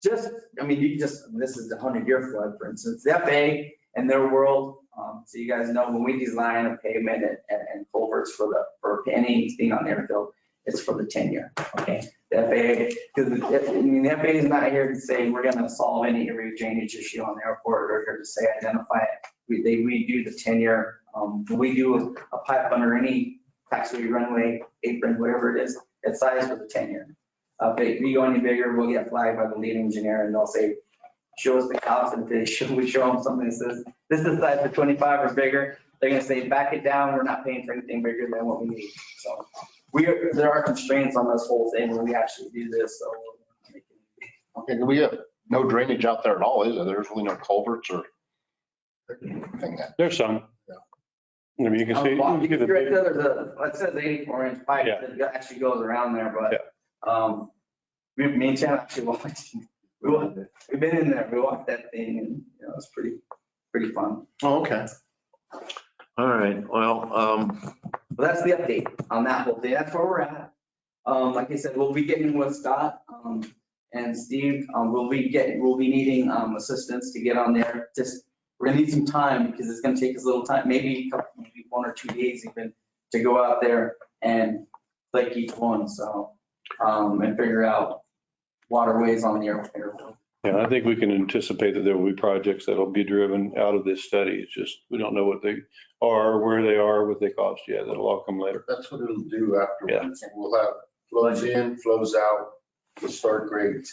this is the 100-year flood, for instance, the FAA and their world. So you guys know when we design a pavement and culverts for anything on the airfield, it's for the 10-year, okay? The FAA, because the FAA is not here to say we're gonna solve any drainage issue on the airport or here to say identify it. We do the 10-year, we do a pipe under any taxiway, runway, apron, whatever it is, it's sized for the 10-year. If we go any bigger, we'll get flagged by the lead engineer and they'll say, show us the cost. And if we show them something that says, this is size for 25 or bigger, they're gonna say, back it down, we're not paying for anything bigger than what we need. So there are constraints on this whole thing when we actually do this, so. Okay, we have no drainage out there at all, is there? There's really no culverts or anything that. There's some. I mean, you can see. Well, you're right there, it says 84-inch pipe Yeah. that actually goes around there, but me and Chan actually walked, we've been in there, we walked that thing and it's pretty fun. Oh, okay. All right, well, But that's the update on that whole thing. That's where we're at. Like I said, we'll be getting with Scott, and Steve. We'll be needing, assistance to get on there. We're gonna need some time because it's gonna take us a little time, maybe 1 or 2 days even, to go out there and click each one, so, and figure out waterways on the airport. Yeah, I think we can anticipate that there will be projects that'll be driven out of this study. It's just, we don't know what they are, where they are, what they cost yet. That'll all come later. That's what it'll do afterwards. We'll have flows in, flows out, the start grade,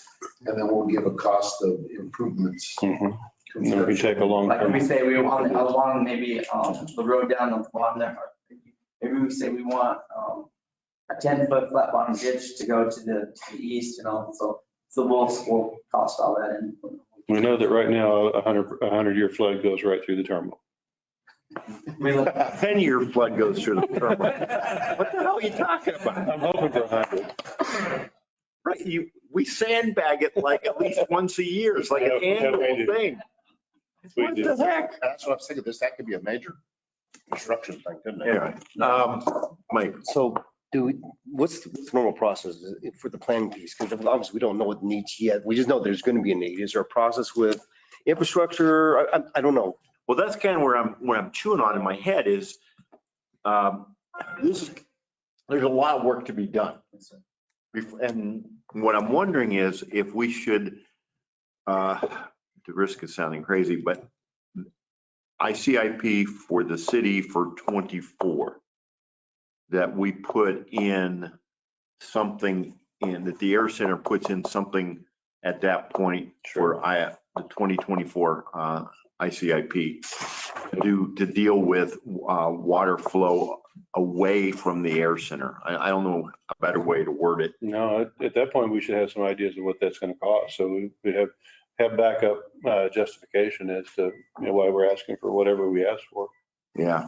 and then we'll give a cost of improvements. And then we take a long Like term. we say, we want, I want maybe, the road down on the bottom there. Maybe we say we want, a 10-foot flat bottom ditch to go to the east, so we'll cost all that in. We know that right now, a 100-year flood goes right through the terminal. We look- 10-year flood goes through the terminal. What the hell are you talking about? I'm hoping for 100. Right, we sandbag it like at least once a year. It's like an Yeah, we annual do. thing. We What do. the heck? That's what I was thinking. That could be a major construction thing, couldn't it? Anyway, Mike, So what's the normal process for the planning piece? Because obviously we don't know what needs yet. We just know there's going to be a need. Is there a process with infrastructure? I don't know. well, that's kind of where I'm chewing on in my head is, there's a lot of work to be done. And what I'm wondering is if we should, the risk of sounding crazy, but ICIP for the city for 24, that we put in something in, that the Air Center puts in something at that point for the 2024 ICIP to deal with water flow away from the Air Center. I don't know a better way to word it. No, at that point, we should have some ideas of what that's going to cost. So we have backup justification as to why we're asking for whatever we ask for. Yeah.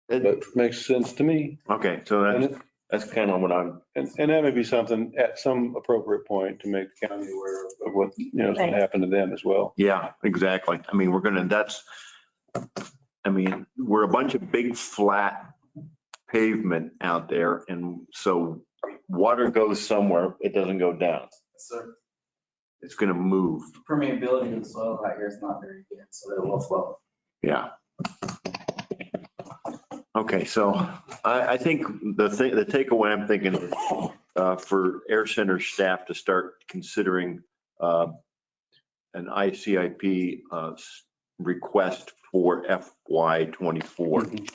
That makes sense to me. Okay, so that's kind of what I'm, And that may be something at some appropriate point to make the county aware of what, is going to happen to them as well. yeah, exactly. I mean, we're a bunch of big flat pavement out there. And so water goes somewhere, it doesn't go down. So It's going to move. permeability of the soil out here is not very good, so it will flow. Yeah. Okay, so I think the takeaway I'm thinking is for Air Center staff to start considering an ICIP request for FY24.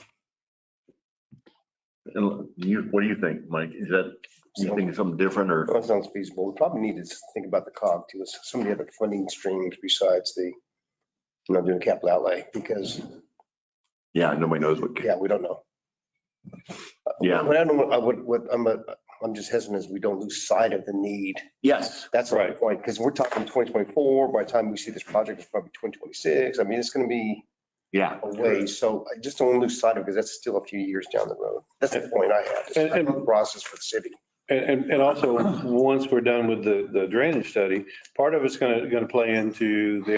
And what do you think, Mike? Is that, you think it's something different or? That sounds feasible. We probably need to think about the COG too, some of the other funding streams besides doing capital outlay because, Yeah, nobody knows what. yeah, we don't know. Yeah. But I don't know, I'm just hesitant as we don't lose sight of the need. Yes. That's the Right. point, because we're talking 2024, by the time we see this project, it's probably 2026. I mean, it's going to be Yeah. a ways, so I just don't want to lose sight of it because that's still a few years down the road. That's the point I have. And- The process for the city. And also, once we're done with the drainage study, part of it's going to play into the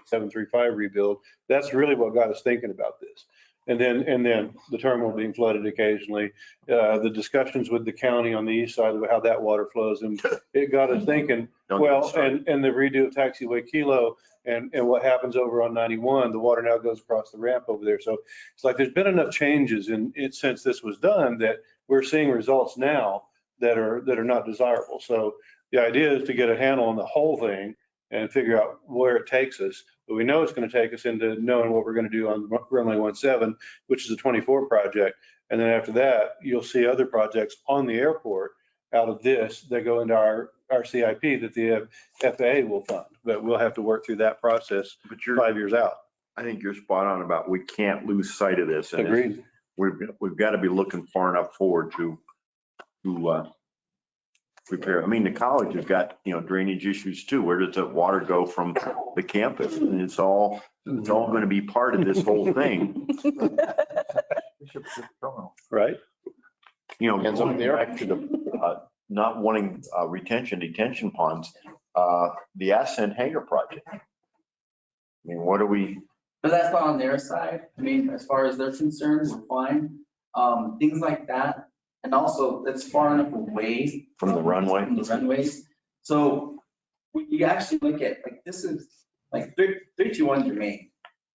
735 rebuild. That's really what got us thinking about this. And then the terminal being flooded occasionally, the discussions with the county on the east side of how that water flows. And it got us thinking, well, and the redo of taxiway Kilo and what happens over on 91, the water now goes across the ramp over there. So it's like there's been enough changes in it since this was done that we're seeing results now that are not desirable. So the idea is to get a handle on the whole thing and figure out where it takes us. But we know it's going to take us into knowing what we're going to do on runway 17, which is a 24 project. And then after that, you'll see other projects on the airport out of this that go into our CIP that the FAA will fund. But we'll have to work through that process 5 years out. I think you're spot on about we can't lose sight of this. And Agreed. We've got to be looking far enough forward to prepare. I mean, the college has got, drainage issues too. Where does the water go from the campus? And it's all going to be part of this whole thing. Right. Going back to the not wanting detention ponds, the Ascent Hangar project. I mean, what are we, But that's not on their side. I mean, as far as they're concerned, we're fine. Things like that. And also it's far enough away From the runway? From the runways. So you actually look at, like, this is like 321 Jermaine.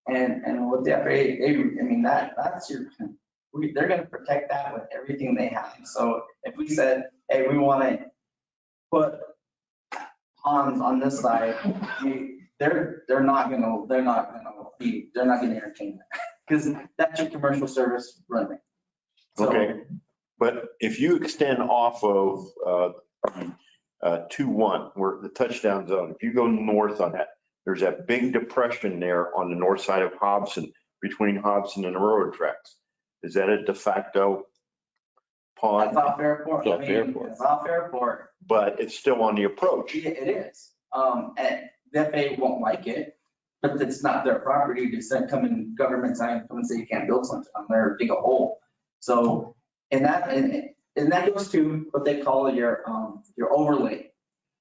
And with the FAA, I mean, that's your, they're going to protect that with everything they have. So if we said, hey, we want to put ponds on this side, they're not going to entertain that because that's your commercial service runway. So, Okay, but if you extend off of 2-1, where the touchdown zone, if you go north on that, there's that big depression there on the north side of Hobson, between Hobson and the railroad tracks. Is that a de facto pond? That's off airport. Off airport. It's off airport. But it's still on the approach. Yeah, it is. And the FAA won't like it, but it's not their property to send government sign, come and say you can't build something on there, dig a hole. So, and that goes to what they call your overlay.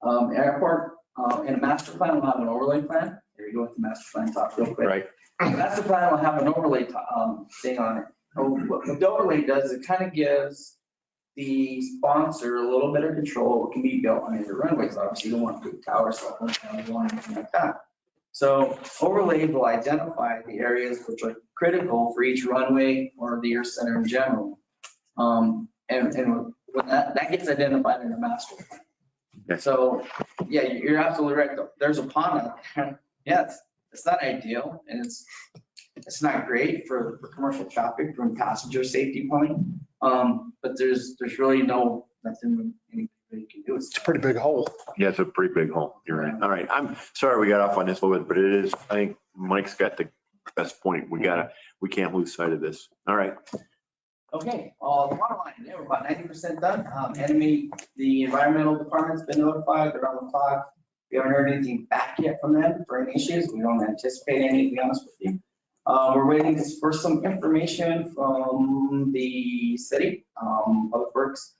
Airport, in a master plan, we'll have an overlay plan. There you go with the master plan talk real quick. Right. The master plan will have an overlay thing on it. What the overlay does, it kind of gives the sponsor a little bit of control. What can be built on your runways. Obviously, you don't want to put towers, cell phone towers, you want anything like that. So overlays will identify the areas which are critical for each runway or the air center in general. And when that gets identified in the master plan. Okay. So, yeah, you're absolutely right. There's a pond out there. Yeah, it's not ideal, and it's not great for commercial traffic from passenger safety point. But there's really nothing anybody can do. It's a pretty big hole. Yeah, it's a pretty big hole. You're right. All right. I'm sorry we got off on this a little bit, but it is, I think Mike's got the best point. We can't lose sight of this. All right. Okay, the water line, yeah, we're about 90% done. The environmental department's been notified, they're on the clock. We haven't heard anything back yet from them for any issues. We don't anticipate any, to be honest with you. We're waiting for some information from the city, Public Works.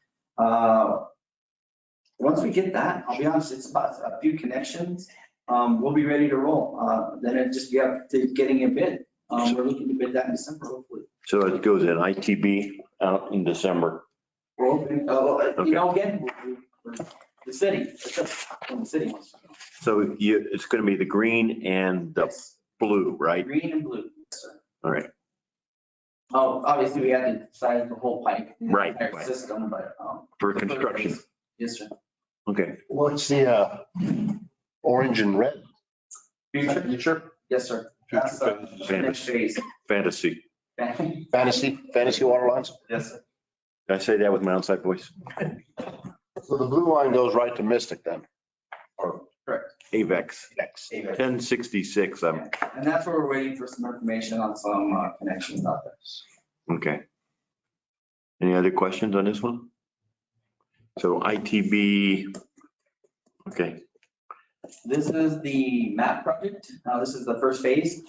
Once we get that, I'll be honest, it's about a few connections. We'll be ready to roll. Then it just be up to getting a bid. We're looking to bid that in December, hopefully. So it goes in ITB out in December. We're hoping, again, the city, from the city wants to know. So it's going to be the green and the Yes, blue, right? green and blue, yes, sir. All right. Obviously, we had to size the whole pipe. The Right, entire right. system, but. For construction. Yes, sir. Okay. What's the orange and red? Future? Yes, sir. That's the next phase. Fantasy. Fantasy water lines? Yes, sir. Did I say that with my outside voice? So the blue line goes right to Mystic then? Or Correct. AVEX, X? 1066. And that's where we're waiting for some information on some connections out there. Okay. Any other questions on this one? So ITB, okay. This is the map project. This is the first phase.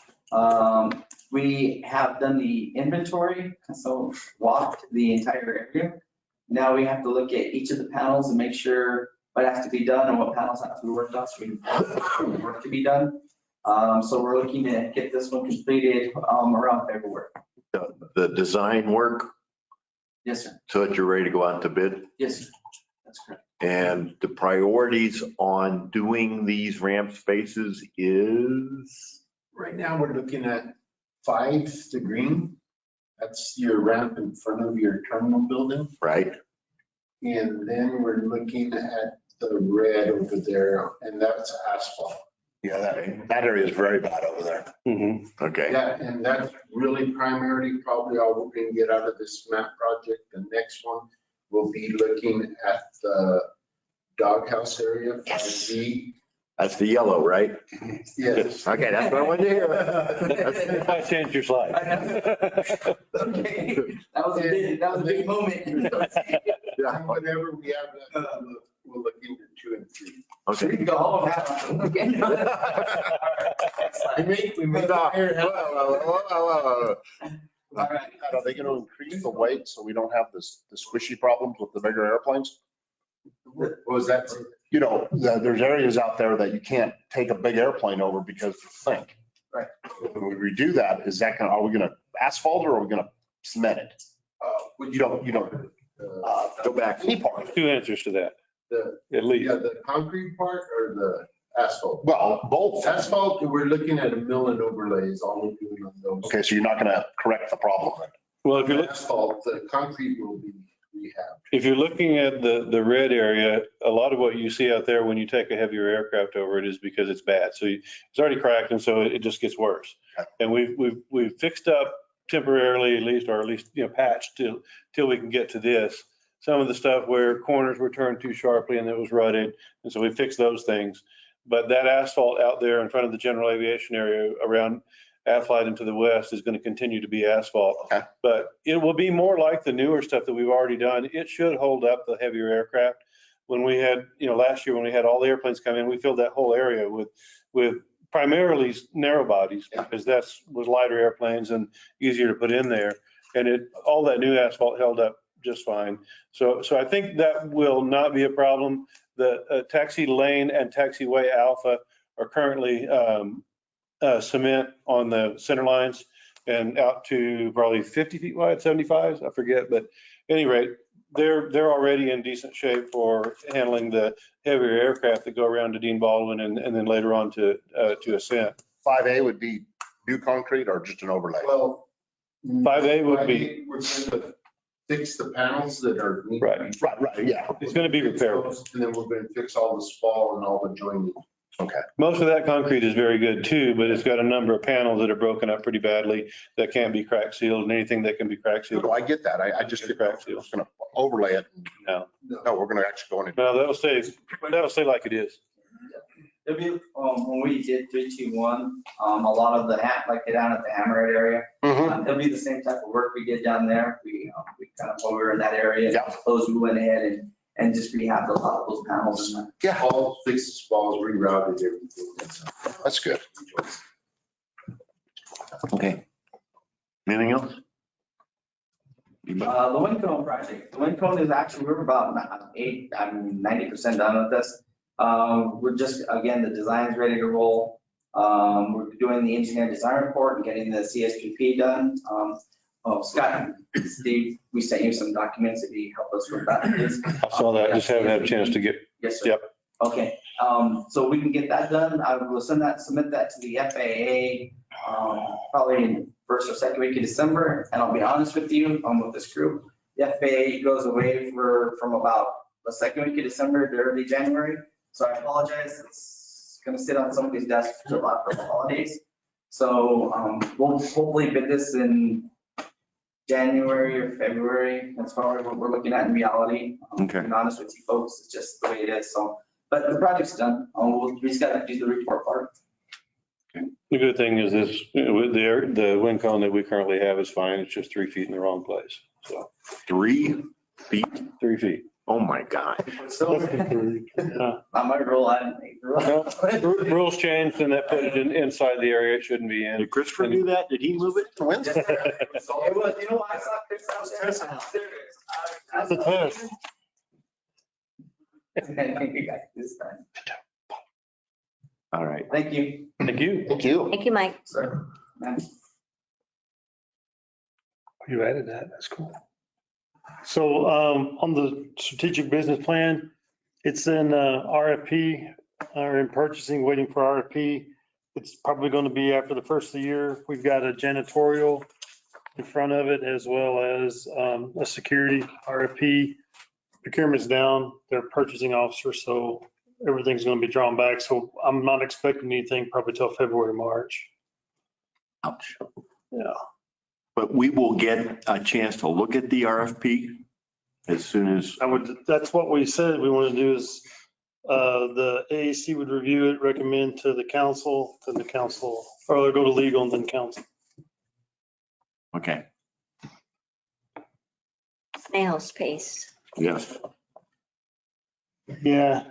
We have done the inventory, so walked the entire area. Now we have to look at each of the panels and make sure what has to be done and what panels have to be worked on, so we have work to be done. So we're looking to get this one completed around February. The design work, Yes, sir. so that you're ready to go out to bid? Yes, sir. That's correct. And the priorities on doing these ramp spaces is? Right now, we're looking at 5 to green. That's your ramp in front of your terminal building. Right. And then we're looking at the red over there, and that's asphalt. Yeah, that area is very bad over there. Okay. Yeah, and that's really primarily probably all we're going to get out of this map project. The next one will be looking at the doghouse area. Yes. 5D. That's the yellow, right? Yes. Okay, that's what I wanted to hear. I changed your slide. Okay, that was a big moment. Yeah, whenever we have that, we'll look into 2 and 3. Okay. We can go all of that. Okay. We made that here. All right. Are they going to increase the weight so we don't have the squishy problems with the bigger airplanes? What was that? You know, there's areas out there that you can't take a big airplane over because of the sink. Right. When we redo that, is that are we gonna asphalt it or are we gonna cement it? You don't, Go back. any part. Two answers to that, The, at least. yeah, the concrete part or the asphalt? Well, both. Asphalt, we're looking at a mill and overlay is all we're doing on those. Okay, so you're not gonna correct the problem then? Well, if you look, Asphalt, the concrete will be rehabbed. if you're looking at the red area, a lot of what you see out there when you take a heavier aircraft over it is because it's bad. So it's already cracked and so it just gets worse. And we've fixed up temporarily at least, or at least, patched till we can get to this. Some of the stuff where corners were turned too sharply and it was rutted. And so we fixed those things. But that asphalt out there in front of the general aviation area around Aflac and to the west is going to continue to be asphalt. Okay. But it will be more like the newer stuff that we've already done. It should hold up the heavier aircraft. When we had, last year when we had all the airplanes come in, we filled that whole area with primarily narrow bodies because was lighter airplanes and easier to put in there. And all that new asphalt held up just fine. So I think that will not be a problem. The taxi lane and taxiway alpha are currently cement on the center lines and out to probably 50 feet wide, 75, I forget. But at any rate, they're already in decent shape for handling the heavier aircraft that go around to Dean Baldwin and then later on to Ascent. 5A would be new concrete or just an overlay? Well. 5A would be. We're going to fix the panels that are. Right, yeah. It's going to be repairable. And then we're going to fix all the spall and all the joining. Okay. Most of that concrete is very good too, but it's got a number of panels that are broken up pretty badly that can't be crack sealed, and anything that can be crack sealed. No, I get that. I just Crack was going to overlay it. No, No, we're going to actually go in and. no, that'll stay like it is. There'll be, when we did 321, a lot of the, like down at the Hammerhead area, it'll be the same type of work we did down there. We kind of, when we were in that area, Yeah. suppose we went ahead and just rehabbed a lot of those panels. Yeah, All fixed the spalls, rerouted everything. that's good. Okay. Anything else? The wind cone project. The wind cone is actually, we're about 90% done with this. We're just, again, the design's ready to roll. We're doing the engineer design report and getting the CSPP done. Scott, Steve, we sent you some documents if you help us with that, please. I saw that, just haven't had a chance to get. Yes, sir. Yep. Okay, so we can get that done. I will submit that to the FAA, probably in first or second week of December. And I'll be honest with you, with this group, the FAA goes away from about the second week of December to early January. So I apologize. It's going to sit on somebody's desk for a lot for the holidays. So we'll hopefully bid this in January or February. That's probably what we're looking at in reality. Okay. To be honest with you folks, it's just the way it is. So, but the project's done. We just got to do the report part. The good thing is this, with the wind cone that we currently have is fine. It's just 3 feet in the wrong place. So 3 feet? 3 feet. Oh, my God. I might roll out and make the roll. Rules changed and that put it inside the area it shouldn't be in. Did Christopher do that? Did he move it? It was, you know, I saw Chris downstairs. That's a test. You got this time. All right. Thank you. Thank you. Thank you. Thank you, Mike. Sir. You added that. That's cool. So on the strategic business plan, it's in RFP or in purchasing, waiting for RFP. It's probably going to be after the first of the year. We've got a janitorial in front of it as well as a security RFP. Procurement's down, they're purchasing officer, so everything's going to be drawn back. So I'm not expecting anything probably till February, March. Ouch. Yeah. But we will get a chance to look at the RFP as soon as, That's what we said we want to do is the AAC would review it, recommend to the council, then the council, or they'll go to legal and then council. okay, Snail's pace. yes. Yeah.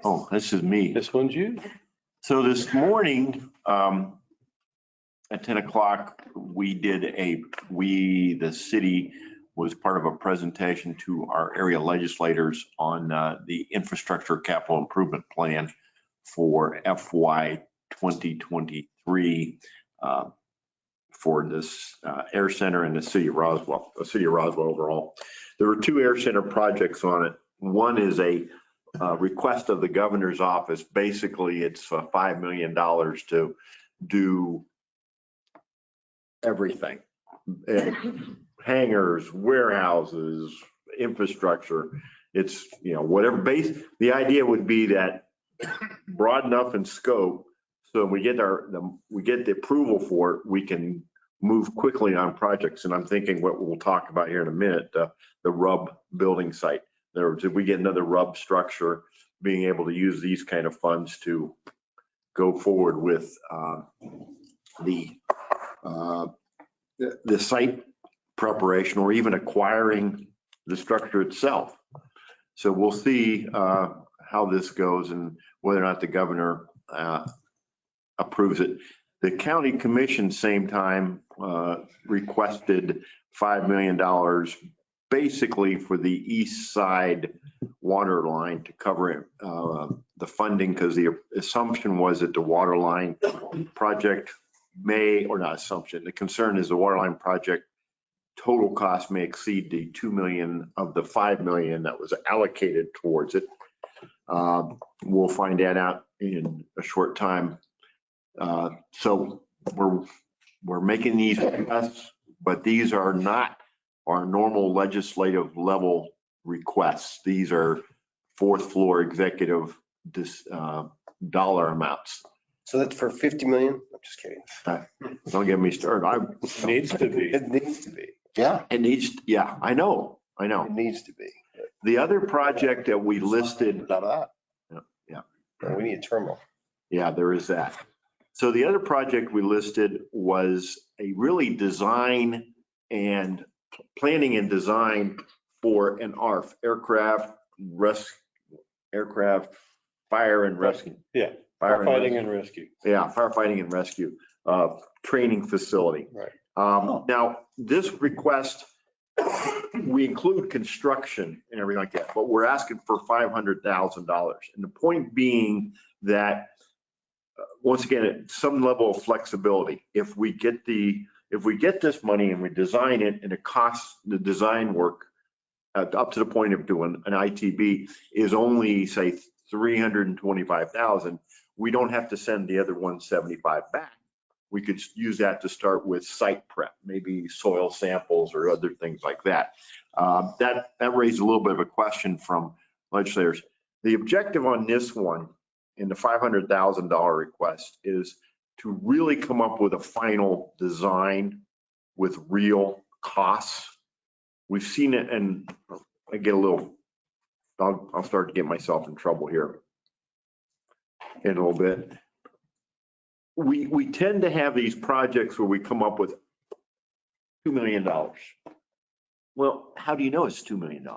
Oh, this is me. This one's you. So this morning, at 10 o'clock, the city was part of a presentation to our area legislators on the infrastructure capital improvement plan for FY 2023 3 for this air center in the city of Roswell, overall. There were 2 air center projects on it. One is a request of the governor's office. Basically, it's $5 million to do everything. Hangars, warehouses, infrastructure. It's, whatever base. The idea would be that broad enough in scope, so we get the approval for it, we can move quickly on projects. And I'm thinking what we'll talk about here in a minute, the RUB building site. In other words, if we get another RUB structure, being able to use these kind of funds to go forward with the site preparation, or even acquiring the structure itself. So we'll see how this goes and whether or not the governor approves it. The county commission, same time, requested $5 million basically for the east side water line to cover the funding, because the assumption was that the water line project the concern is the water line project total cost may exceed the 2 million of the 5 million that was allocated towards it. We'll find that out in a short time. So we're making these requests, but these are not our normal legislative level requests. These are 4th floor executive dollar amounts. So that's for 50 million? I'm just kidding. Don't get me started. It needs to be. It needs to be. Yeah. It needs, yeah, I know. It needs to be. The other project that we listed, Out of that. We need a terminal. yeah, there is that. So the other project we listed was a really planning and design for an ARF, aircraft fire and rescue. Yeah. Firefighting and rescue. Yeah, firefighting and rescue training facility. Right. Now, this request, we include construction and everything like that, but we're asking for $500,000. And the point being that, once again, some level of flexibility. If we get this money and we design it, and it costs the design work up to the point of doing an ITB is only, say, $325,000, we don't have to send the other $175 back. We could use that to start with site prep, maybe soil samples or other things like that. That raised a little bit of a question from legislators. The objective on this one in the $500,000 request is to really come up with a final design with real costs. We've seen it, and I get a little, I'll start to get myself in trouble here in a little bit. We tend to have these projects where we come up with $2 million. Well, how do you know it's $2 million?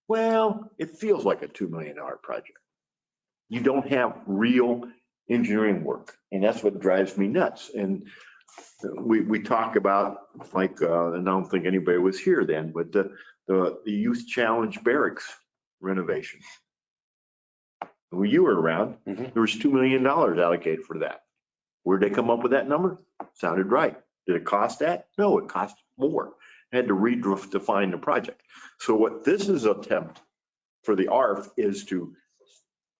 Well, it feels like a $2 million project. You don't have real engineering work, and that's what drives me nuts. And we talk about, like, and I don't think anybody was here then, but the Youth Challenge Barracks renovation. When you were around, there was $2 million allocated for that. Where'd they come up with that number? Sounded right. Did it cost that? No, it cost more. Had to redefine the project. So what this is an attempt for the ARF is to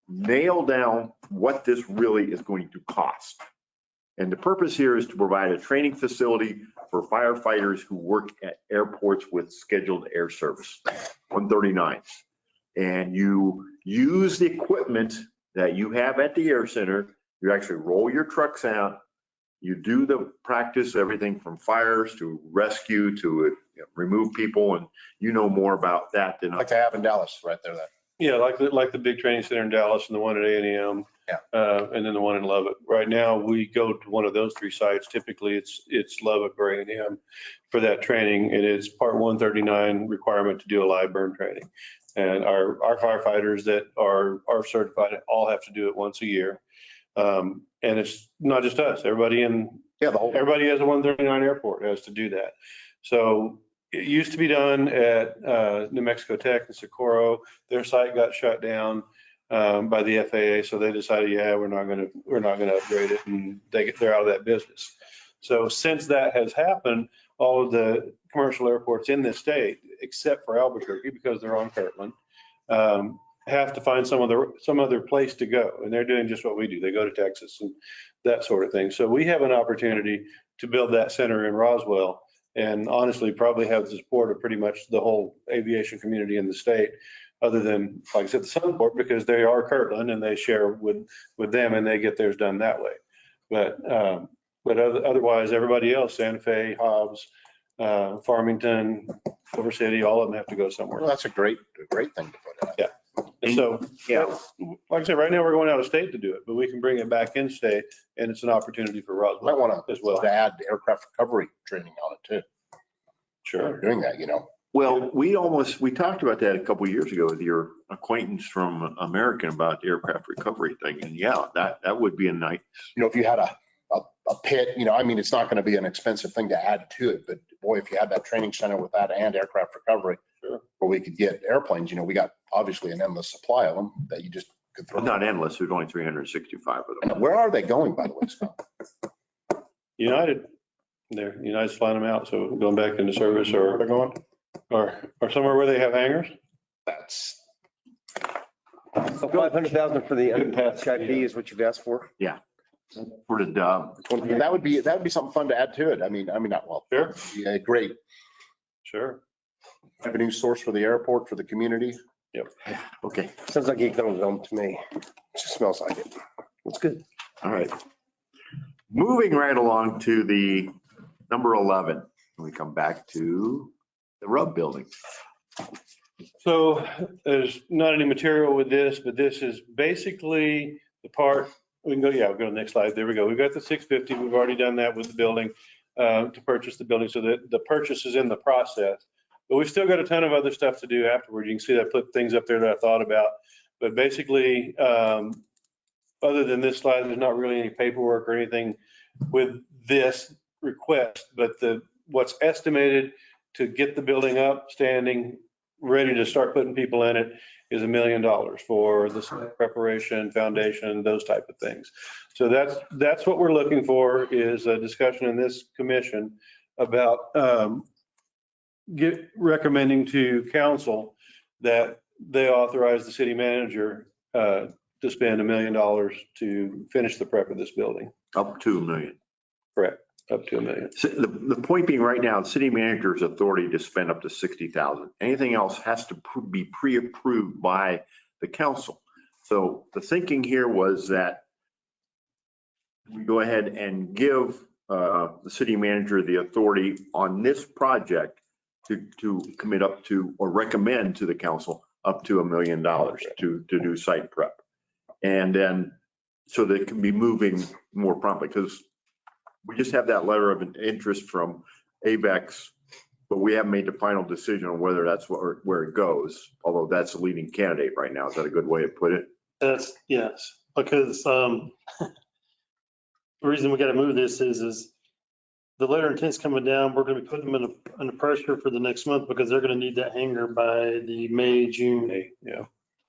nail down what this really is going to cost. And the purpose here is to provide a training facility for firefighters who work at airports with scheduled air service, 139s. And you use the equipment that you have at the air center. You actually roll your trucks out. You do the practice, everything from fires to rescue to remove people. And you know more about that than Like they have in Dallas right there. Yeah, like the big training center in Dallas and the one at A&M. Yeah. And then the one in Lubbock. Right now, we go to one of those 3 sites. Typically, it's Lubbock or A&M for that training. It is Part 139 requirement to do a live burn training. And our firefighters that are certified all have to do it once a year. And it's not just us. Everybody everybody has a 139 airport has to do that. So it used to be done at New Mexico Tech and Socorro. Their site got shut down. by the FAA. So they decided, yeah, we're not going to upgrade it, and they're out of that business. So since that has happened, all of the commercial airports in this state, except for Albuquerque, because they're on Kirtland, have to find some other place to go. And they're doing just what we do. They go to Texas and that sort of thing. So we have an opportunity to build that center in Roswell, and honestly, probably have the support of pretty much the whole aviation community in the state, other than, like I said, the Sunport, because they are Kirtland and they share with them and they get theirs done that way. But otherwise, everybody else, Santa Fe, Hobbs, Farmington, Silver City, all of them have to go somewhere. Well, that's a great thing to put out. Yeah. And so, Yeah. like I said, right now we're going out of state to do it, but we can bring it back in state, and it's an opportunity for Might Roswell want as well. to add aircraft recovery training on it too. Sure. Doing that, you know. Well, we talked about that a couple of years ago with your acquaintance from American about the aircraft recovery thing. And yeah, that would be a nice. You know, if you had a pit, you know, I mean, it's not going to be an expensive thing to add to it, but boy, if you had that training center with that and aircraft recovery, sure, where we could get airplanes, you know, we got obviously an endless supply of them that you just could throw. Not endless, there's only 365 of them. Where are they going, by the way, Scott? United's flying them out, so going back into service Where they're going? or somewhere where they have hangars. That's. So 500,000 for the CIP is what you've asked for? Yeah. For the dub. That would be something fun to add to it. I mean, not well. Sure. Yeah, great Sure. revenue source for the airport, for the community. Yep. Okay. Sounds like economic development to me. It just smells like it. That's good. All right. Moving right along to the number 11. We come back to the RUB building. So there's not any material with this, but this is basically the part, we can go to the next slide. There we go. We've got the 650. We've already done that with the building to purchase the building. So that the purchase is in the process, but we've still got a ton of other stuff to do afterward. You can see that I put things up there that I thought about, but basically, other than this slide, there's not really any paperwork or anything with this request, but what's estimated to get the building up, standing, ready to start putting people in it is $1 million for the site preparation, foundation, those type of things. So that's what we're looking for, is a discussion in this commission about recommending to council that they authorize the city manager to spend $1 million to finish the prep of this building. Up to $1 million. Correct. Up to $1 million. So the point being right now, the city manager's authority to spend up to $60,000. Anything else has to be pre-approved by the council. So the thinking here was that we go ahead and give the city manager the authority on this project to commit up to, or recommend to the council up to $1 million to do site prep. And then, so that it can be moving more promptly, because we just have that letter of interest from AVEX, but we haven't made the final decision on whether that's where it goes, although that's the leading candidate right now. Is that a good way to put it? Yes, because the reason we got to move this is the letter of intent's coming down. We're going to be putting them under pressure for the next month because they're going to need that hangar by the May, June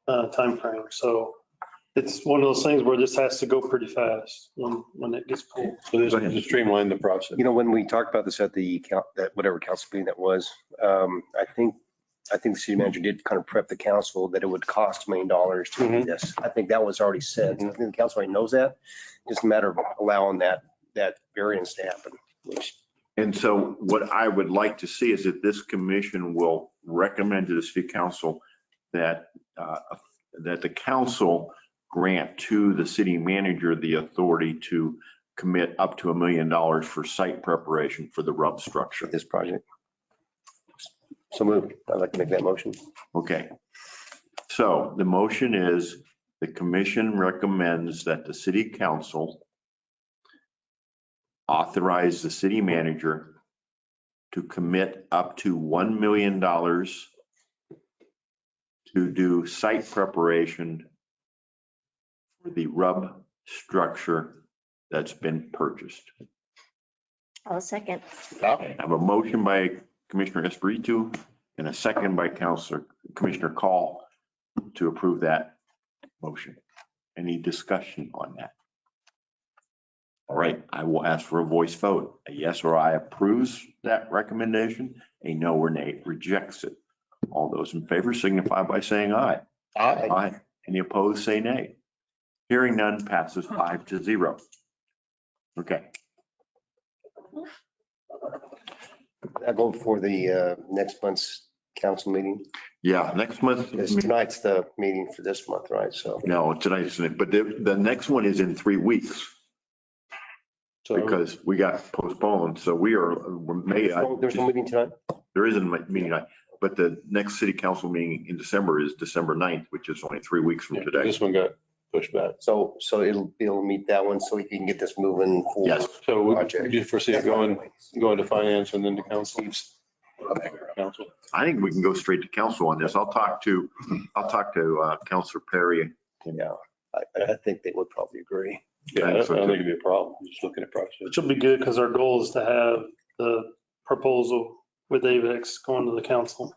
timeframe. So it's one of those things where this has to go pretty fast when it gets pulled. So this is to streamline the process. You know, when we talked about this at that whatever council meeting that was, I think the city manager did kind of prep the council that it would cost $1 million to do this. I think that was already said. I think the council already knows that. Just a matter of allowing that variance to happen. And so what I would like to see is that this commission will recommend to the city council that the council grant to the city manager the authority to commit up to $1 million for site preparation for the RUB structure. This project. So moved. I'd like to make that motion. Okay. So the motion is the commission recommends that the city council authorize the city manager to commit up to $1 million to do site preparation for the RUB structure that's been purchased. I'll second. I have a motion by Commissioner Espiritu and a second by Commissioner Call to approve that. motion. Any discussion on that? All right, I will ask for a voice vote. A yes or I approves that recommendation. A no or nay rejects it. All those in favor signify by saying aye. Aye. Any opposed, say nay. Hearing none passes 5-0. Okay. I'll go for the next month's council meeting. Yeah, next month. Because tonight's the meeting for this month, right? So. No, tonight's, but the next one is in 3 weeks So because we got postponed. So we're May. There's no meeting tonight? There isn't a meeting tonight, but the next city council meeting in December is December 9th, which is only 3 weeks from today. this one got pushed back. So it'll meet that one so we can get this moving forward. Yes. So we Project. do foresee it going to finance and then to council? Council. I think we can go straight to council on this. I'll talk to Councilor Perry. Yeah, I think they would probably agree. Yeah, I don't think it'd be a problem. Just looking at prices. Which will be good because our goal is to have the proposal with AVEX going to the council,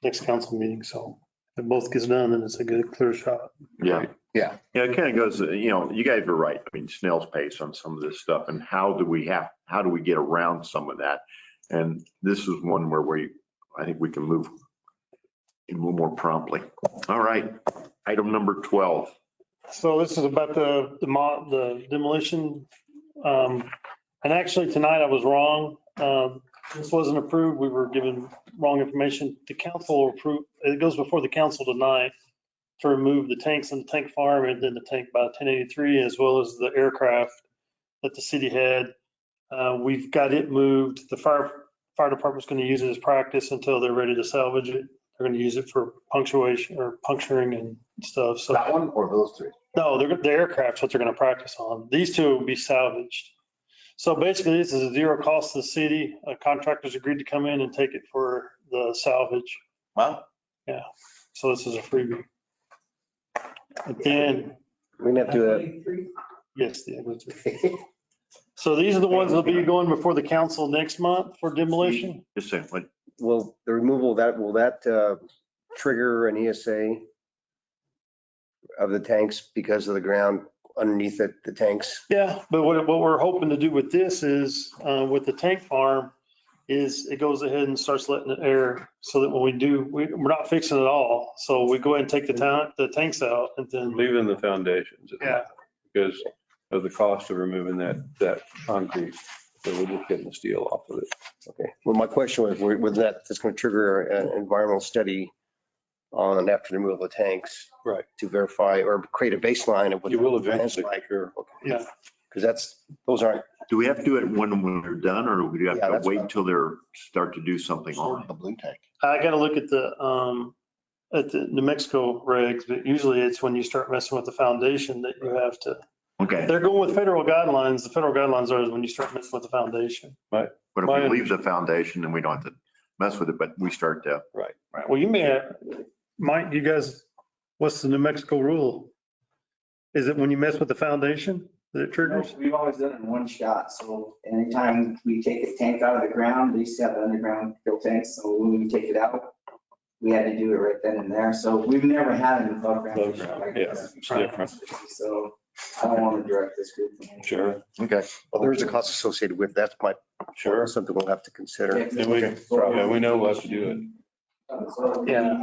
next council meeting. So if both gets done, then it's a good, clear shot. Yeah. Yeah. Yeah, it kind of goes, you guys are right. I mean, snail's pace on some of this stuff and how do we get around some of that? And this is one where I think we can move more promptly. All right. Item number 12. So this is about the demolition. And actually tonight I was wrong. This wasn't approved. We were given wrong information. The council approved, it goes before the council tonight to remove the tanks in the tank farm and then the tank by 1083 as well as the aircraft that the city had. We've got it moved. The fire department's going to use it as practice until they're ready to salvage it. They're going to use it for punctuation or puncturing and stuff. So That one or those three? no, the aircraft's what they're going to practice on. These two will be salvaged. So basically, this is a zero cost to the city. Contractors agreed to come in and take it for the salvage. Wow. Yeah. So this is a freebie. And then, We have to, yes, the other three. So these are the ones that'll be going before the council next month for demolition. Just saying, what? will the removal of that, will that trigger an ESA of the tanks because of the ground underneath it, the tanks? Yeah, but what we're hoping to do with this is, with the tank farm, is it goes ahead and starts letting it air so that when we do, we're not fixing it all. So we go ahead and take the tanks out and then, Leaving the foundations. yeah. Because of the cost of removing that concrete. So we're just getting the steel off of it. Okay. Well, my question was, with that's going to trigger an environmental study on after the removal of the tanks. Right. To verify or create a baseline of what. You will the plant's eventually, like. sure. Yeah. Because those aren't, Do we have to do it when they're done or do we have Yeah, to that's wait right. until they're start to do something on The it? blue tank. I got to look at the New Mexico regs, but usually it's when you start messing with the foundation that you have to, Okay, they're going with federal guidelines. The federal guidelines are when you start messing with the foundation. but if we leave the foundation, then we don't have to mess with it, but we start to. Right. Well, you may have, Mike, you guys, what's the New Mexico rule? Is it when you mess with the foundation that it triggers? We've always done it in one shot, so anytime we take a tank out of the ground, they used to have the underground fill tanks, so when we take it out, we had to do it right then and there, so we've never had an above ground issue like Yeah, this. it's different. So I don't want to direct this group. Sure. Okay. well, there is a cost associated with that. That's Sure. something we'll have to consider. And we know we'll have to do it. Yeah.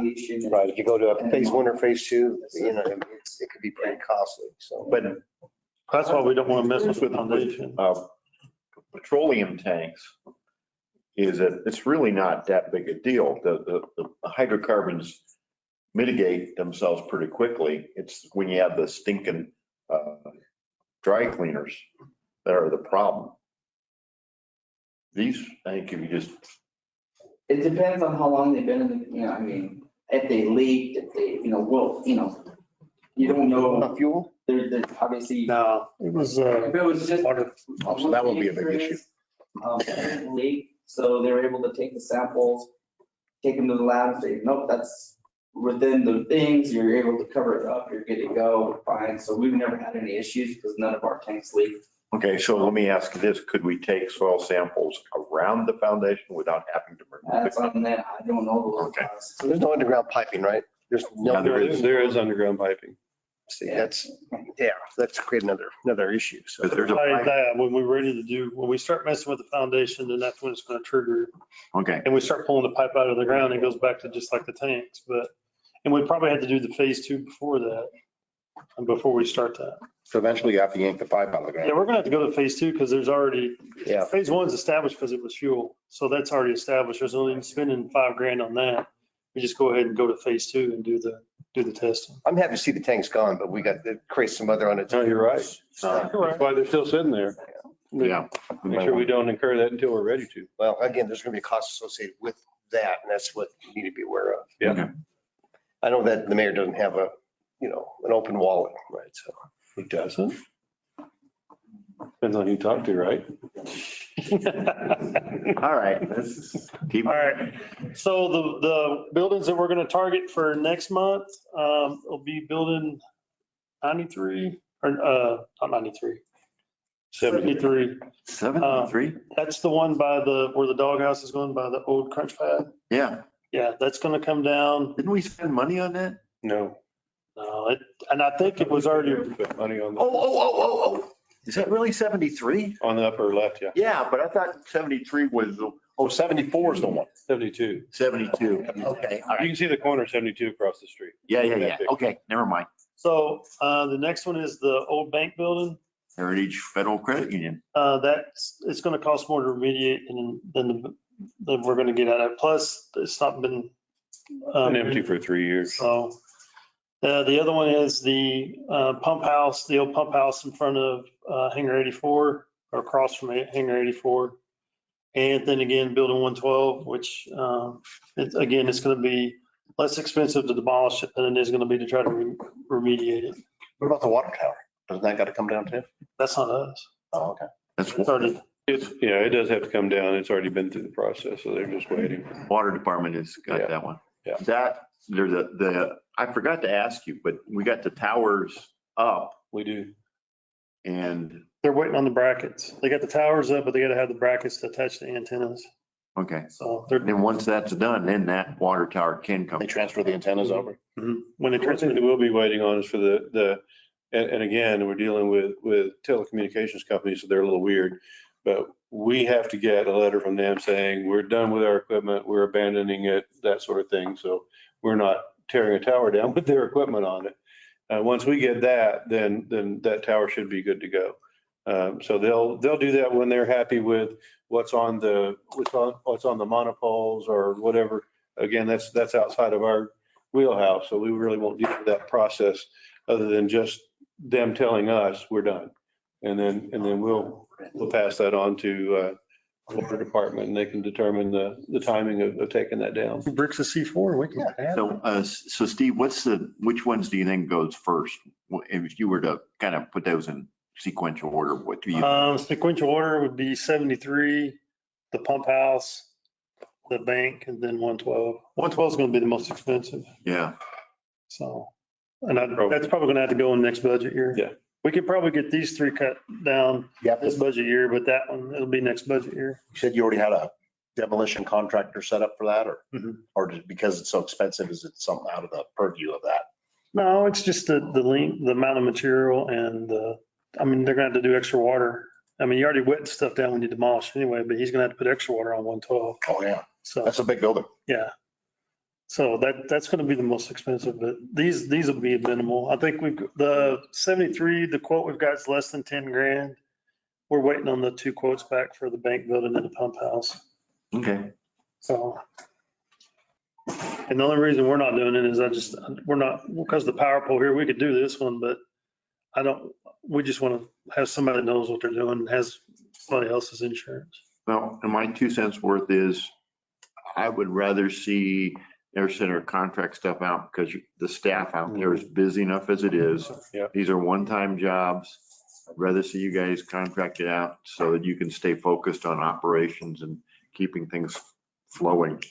Right. If you go to a phase 1 or phase 2, it could be pretty costly. So, But That's why we don't want to mess with the foundation. petroleum tanks it's really not that big a deal. The hydrocarbons mitigate themselves pretty quickly. It's when you have the stinking dry cleaners that are the problem. These, I think if you just, It depends on how long they've been in the, I mean, if they leaked, if they, you don't know. not fuel? There's obviously. No, it was, If it was just. water. So that won't be a big issue. Leak, so they were able to take the samples, take them to the lab and say, nope, that's within the things, you're able to cover it up, you're good to go, fine. So we've never had any issues because none of our tanks leak. okay, so let me ask you this, could we take soil samples around the foundation without having to remove That's it? on that, I don't know those Okay. costs. So there's no underground piping, right? There's no. Yeah, there is. There is underground piping. See, that's create another issue. So But there's a Like pipe. that, when we start messing with the foundation, then that's when it's going to trigger. Okay, And we start pulling the pipe out of the ground, it goes back to just like the tanks, and we probably had to do the phase 2 before that, and before we start that. So eventually you have to yank the pipe out of the Yeah, ground. we're gonna have to go to phase 2 because there's already, Yeah. phase 1's established because it was fuel. So that's already established. There's only spending $5,000 on that. We just go ahead and go to phase 2 and do the testing. I'm happy to see the tank's gone, but we got to create some other on it. No, you're right. That's why they're still sitting there. yeah. Make sure we don't incur that until we're ready to. Well, again, there's going to be a cost associated with that, and that's what you need to be aware of. Yeah. Okay. I know that the mayor doesn't have an open wallet, right? So He doesn't? Depends on who you talk to, right? All right, let's keep. All right, so the buildings that we're gonna target for next month, will be building 93, or, not 93, 73. 73? That's the one where the doghouse is going by the old crunch pad. Yeah. Yeah, that's gonna come down. Didn't we spend money on that? No. No, and I think it was already, Put money on Oh. Is that really 73? on the upper left, yeah. Yeah, but I thought 73 was, 74 is the one. 72. 72. Okay, all You right. can see the corner of 72 across the street. Yeah. Okay, never mind. so, the next one is the old bank building. Heritage Federal Credit Union. It's gonna cost more to remediate than we're gonna get out of it. Plus, it's not been. Been empty for 3 years. So, the other one is the pump house, the old pump house in front of Hangar 84, or across from Hangar 84. And then again, building 112, which, it's gonna be less expensive to demolish it than it is gonna be to try to remediate it. What about the water tower? Doesn't that got to come down too? That's not us. Oh, okay. That's It's already, It does have to come down. It's already been through the process, so they're just waiting. Water Department has got Yeah. that one. Yeah. There's I forgot to ask you, but we got the towers up We do. and, they're waiting on the brackets. They got the towers up, but they gotta have the brackets to attach the antennas. okay. So they're, Then once that's done, then that water tower can come. They transfer the antennas over. when they The one transfer, thing that we'll be waiting on is for and again, we're dealing with telecommunications companies, so they're a little weird. But we have to get a letter from them saying, we're done with our equipment, we're abandoning it, that sort of thing. So we're not tearing a tower down with their equipment on it. Once we get that, then that tower should be good to go. So they'll do that when they're happy with what's on the monopoles or whatever. Again, that's outside of our wheelhouse, so we really won't deal with that process other than just them telling us we're done. And then we'll pass that on to the water department and they can determine the timing of taking that down. bricks of C4, we can add. So Steve, which ones do you think goes first? If you were to kind of put those in sequential order, what do you? Sequential order would be 73, the pump house, the bank, and then 112. 112 is going to be the most expensive. Yeah, So, and that's probably going to have to go in next budget year. Yeah. We could probably get these three cut down Yeah, this budget year, but that one, it'll be next budget year. you said you already had a demolition contractor set up for that Mhm. or just because it's so expensive, is it something out of the purview of that? No, it's just the length, the amount of material and they're going to have to do extra water. I mean, you already wet stuff down when you demolish anyway, but he's going to have to put extra water on 112. Oh, yeah. So, That's a big building. yeah. So that's going to be the most expensive, but these will be minimal. I think the 73, the quote we've got is less than 10 grand. We're waiting on the two quotes back for the bank building and the pump house. okay. So, and the only reason we're not doing it is because the power pole here, we could do this one, but we just want to have somebody that knows what they're doing and has somebody else's insurance. Well, and my 2 cents worth is I would rather see Air Center contract stuff out because the staff out there is busy enough as it is. Yeah. These are one-time jobs. I'd rather see you guys contract it out so that you can stay focused on operations and keeping things flowing.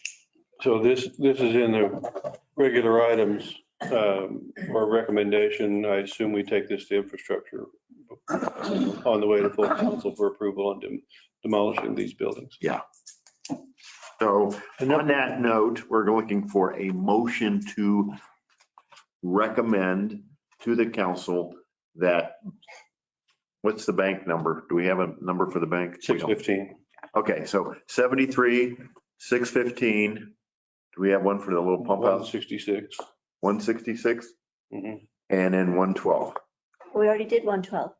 So this is in the regular items or recommendation. I assume we take this to infrastructure on the way to full council for approval on demolishing these buildings. Yeah. So on that note, we're looking for a motion to recommend to the council that, what's the bank number? Do we have a number for the bank? We don't. 615. Okay, so 73, 615. Do we have one for the little pump house? 166. 166 Mhm. and then 112. We already did 112.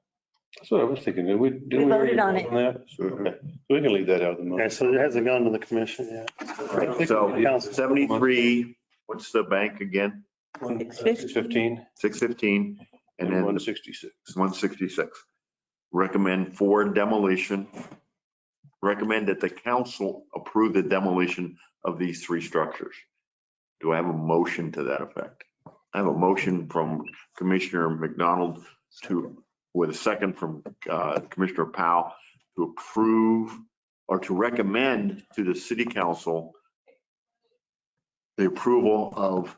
That's what I was thinking. Did we We voted on it. that? So, okay. So we can leave that out of the Okay, motion. so it hasn't gone to the commission yet. Right, so 73, what's the bank again? 615 615 and and then 166. 166. Recommend for demolition. Recommend that the council approve the demolition of these three structures. Do I have a motion to that effect? I have a motion from Commissioner McDonald with a second from Commissioner Powell to approve or to recommend to the city council the approval of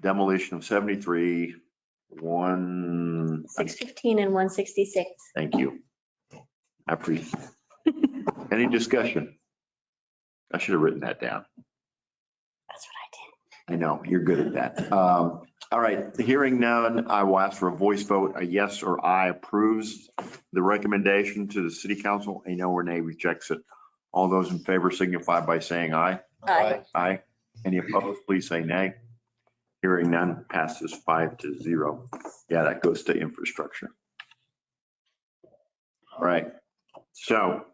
demolition of 73, 615 and 166. Thank you. I appreciate it. Any discussion? I should have written that down. That's what I did. I know, you're good at that. All right, hearing none, I will ask for a voice vote. A yes or aye approves the recommendation to the city council. A no or nay rejects it. All those in favor signify by saying aye. Aye. Aye. Any opposed, please say nay. Hearing none, passes 5-0. Yeah, that goes to infrastructure. All right, so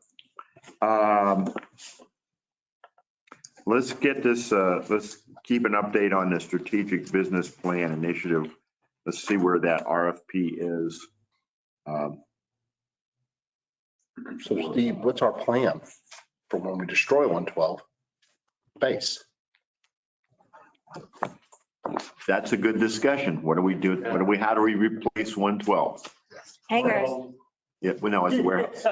let's get this, let's keep an update on the strategic business plan initiative. Let's see where that RFP is. So Steve, what's our plan for when we destroy 112 base? That's a good discussion. What do we do? How do we replace 112? Hangers. Yeah, we know it's a warehouse.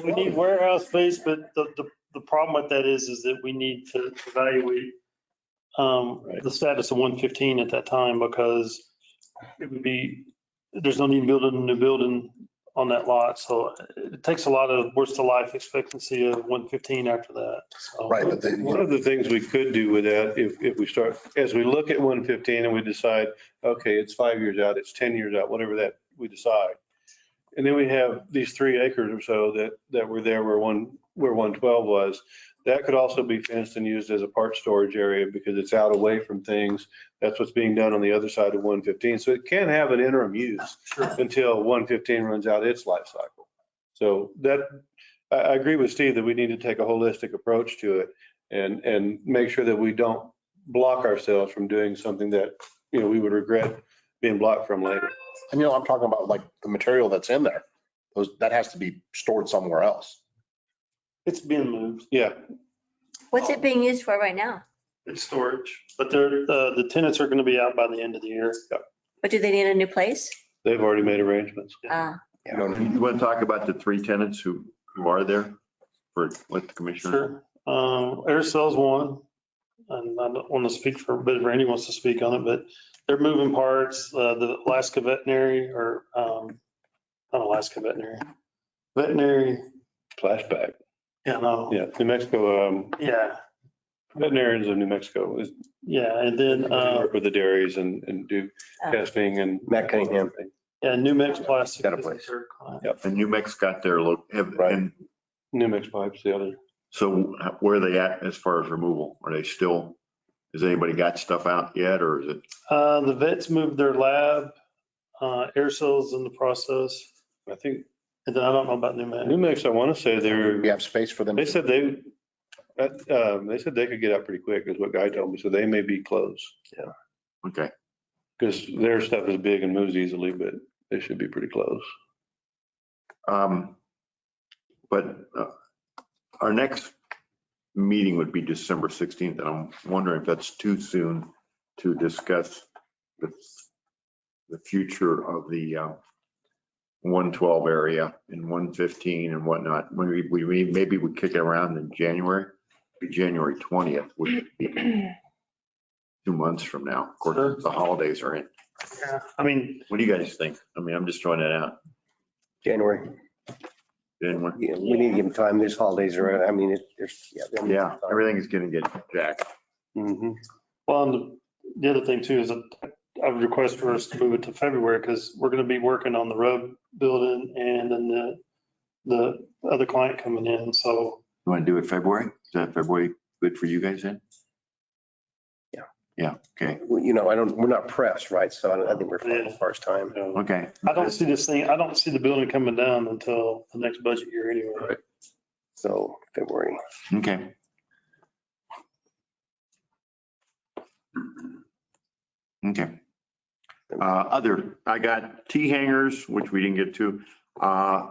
We need warehouse space, but the problem with that is that we need to evaluate the status of 115 at that time, because it would be, there's no need building a new building on that lot. So it takes a lot of, what's the life expectancy of 115 after that? So- Right, but One of the things we could do with that, if we start, as we look at 115 and we decide, okay, it's 5 years out, it's 10 years out, whatever that we decide. And then we have these 3 acres or so that were there where 112 was. That could also be fenced and used as a part storage area because it's out away from things. That's what's being done on the other side of 115. So it can have an interim use until 115 runs out its life cycle. So that, I agree with Steve that we need to take a holistic approach to it and make sure that we don't block ourselves from doing something that, we would regret being blocked from later. And I'm talking about like the material that's in there. That has to be stored somewhere else. It's being moved. Yeah. What's it being used for right now? It's storage, but the tenants are going to be out by the end of the year. But do they need a new place? They've already made arrangements. You want to talk about the 3 tenants who are there with the commissioner? Sure. Aircell's one, and I don't want to speak but if Randy wants to speak on it, but they're moving parts. The Alaska Veterinary not Alaska Veterinary. Flashback. Yeah, no. Yeah, New Mexico, Yeah, veterinarians of New Mexico is yeah. And then, work with the dairies and do testing and. Matt Cunningham. yeah, New Mex Plastic. Got a is the place. third client. And New Mex got their look. And New Mexico Pipe's the other. so where are they at as far as removal? Are they still, has anybody got stuff out yet or is it? The vets moved their lab. Aircell's in the process. I think And then I don't know about New Mex. New Mexico, I want to say We have space for them. they said they could get out pretty quick is what Guy told me. So they may be close. Yeah. Okay. Because their stuff is big and moves easily, but they should be pretty close. But our next meeting would be December 16th. And I'm wondering if that's too soon to discuss the future of the 112 area in 115 and whatnot. Maybe we kick it around in January, January 20th, which would be 2 months from now. Of course, the holidays are in. Yeah, I mean, What do you guys think? I mean, I'm just throwing that out. January. January. Yeah, we need to give them time. These holidays are, I mean, Yeah, everything is going to get jacked. Mm-hmm. well, and the other thing too is that I would request for us to move it to February because we're going to be working on the road building and then the other client coming in. So You want to do it February? Is that February good for you guys then? Yeah. Yeah, okay, Well, we're not pressed, right? So I think we're fine as far as time. okay. I don't see the building coming down until the next budget year anyway. Right. So February. Okay. Okay. I got T hangers, which we didn't get to. I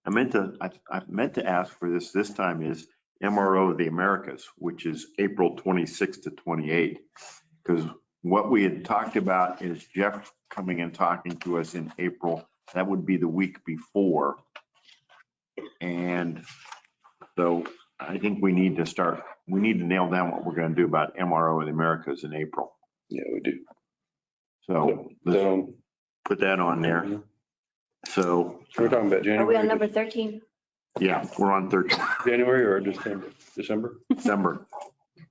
meant to ask for this time is MRO of the Americas, which is April 26th to 28th. Because what we had talked about is Jeff coming and talking to us in April. That would be the week before. And so I think we need to nail down what we're going to do about MRO of the Americas in April. Yeah, we do. So let's put that on there. So We're talking about Are we January. on number 13? yeah, we're on 13 January or December? December.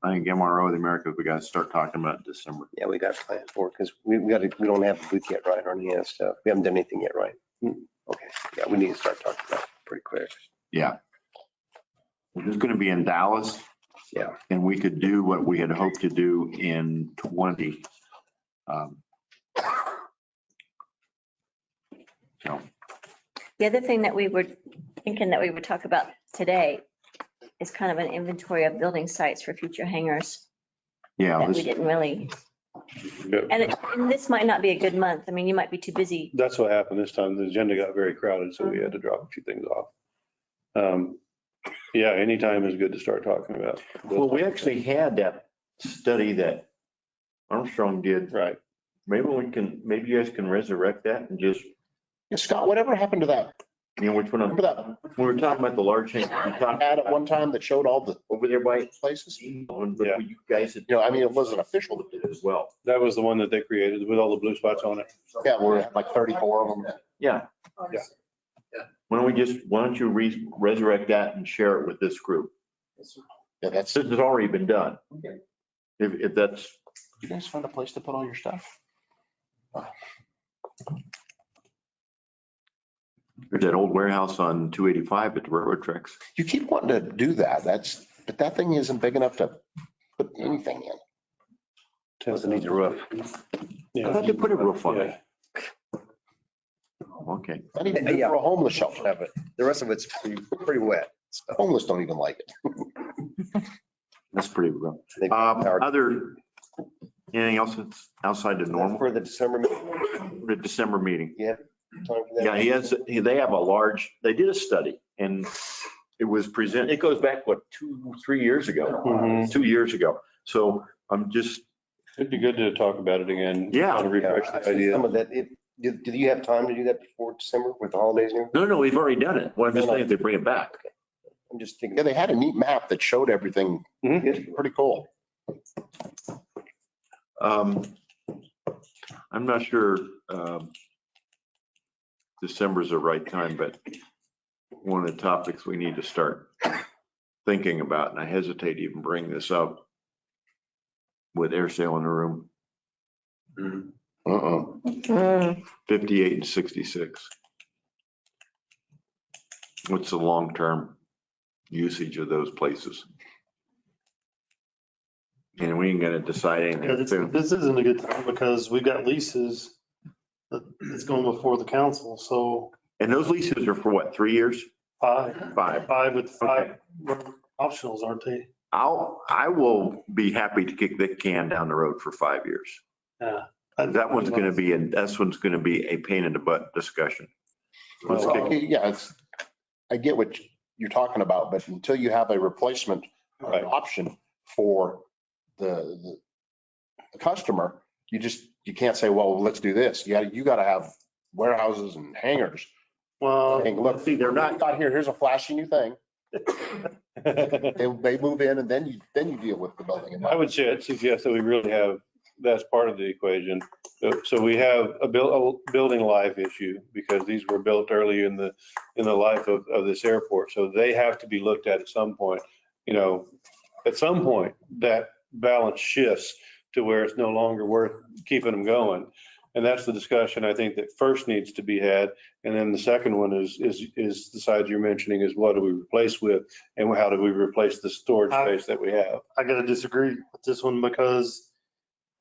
I think MRO of the Americas, we got to start talking about December. Yeah, we got plans for it because we don't have the booth yet right or any of that stuff. We haven't done anything yet, right? Okay. Yeah, we need to start talking about it pretty quick. Yeah. It's going to be in Dallas. Yeah. And we could do what we had hoped to do in 20. So, The other thing that we were thinking that we would talk about today is kind of an inventory of building sites for future hangars yeah, that we this, didn't really, Yep. and this might not be a good month. I mean, you might be too busy. That's what happened this time. The agenda got very crowded, so we had to drop a few things off. Yeah, anytime is good to start talking about. well, we actually had that study that Armstrong did. Right. Maybe you guys can resurrect that and just, Yeah, Scott, whatever happened to that? which one? Remember that We were talking about the large thing. We talked ad at one time that showed all the over there by places? but Yeah. you guys had I mean, it wasn't official. as well. That was the one that they created with all the blue spots on it. Yeah, we had like 34 of them. Yeah. Yeah. Why don't you resurrect that and share it with this group? Yeah, This has already been done. If that's, you guys find a place to put all your stuff? there's that old warehouse on 285 at the railroad tracks. You keep wanting to do that. But that thing isn't big enough to put anything in. Plus it needs a roof. I thought they put a roof on it. Okay. Not even good for a homeless shelter. Yeah, but the rest of it's pretty wet. So Homeless don't even like it. That's pretty rough. Anything else that's outside the normal? for the December meeting, The December meeting. yeah. Time for that? Yeah, they have they did a study and it was presented, it goes back, 2-3 years ago? Mhm. 2 years ago. So It'd be good to talk about it again. Yeah. Kind of refresh Yeah, the idea. some of that, do you have time to do that before December with the holidays and everything? no, we've already done it. Well, I'm just saying if they bring it back. I'm just thinking. Yeah, they had a neat map that showed everything. Mhm. Pretty cool. I'm not sure December's the right time, but one of the topics we need to start thinking about, and I hesitate to even bring this up with air sale in the room, 58 and 66. What's the long-term usage of those places? And we ain't gonna decide Yeah, anything soon. this isn't a good time because we've got leases that's going before the council. So And those leases are for what, 3 years? 5 with 5 optionals, aren't they? I will be happy to kick the can down the road for 5 years. Yeah. That one's gonna be a pain in the butt discussion. Let's Well, kick- okay, yeah, I get what you're talking about, but until you have a replacement option for the customer, you can't say, well, let's do this. You gotta have warehouses and hangars. Well, And look, see, they're not here's a flashy new thing. They move in and then you deal with the building. I would suggest that we really have, that's part of the equation. So we have a building life issue because these were built early in the life of this airport. So they have to be looked at some point. At some point, that balance shifts to where it's no longer worth keeping them going. And that's the discussion I think that first needs to be had. And then the second one is the side you're mentioning is what do we replace with and how do we replace the storage space that we have? I gotta disagree with this one because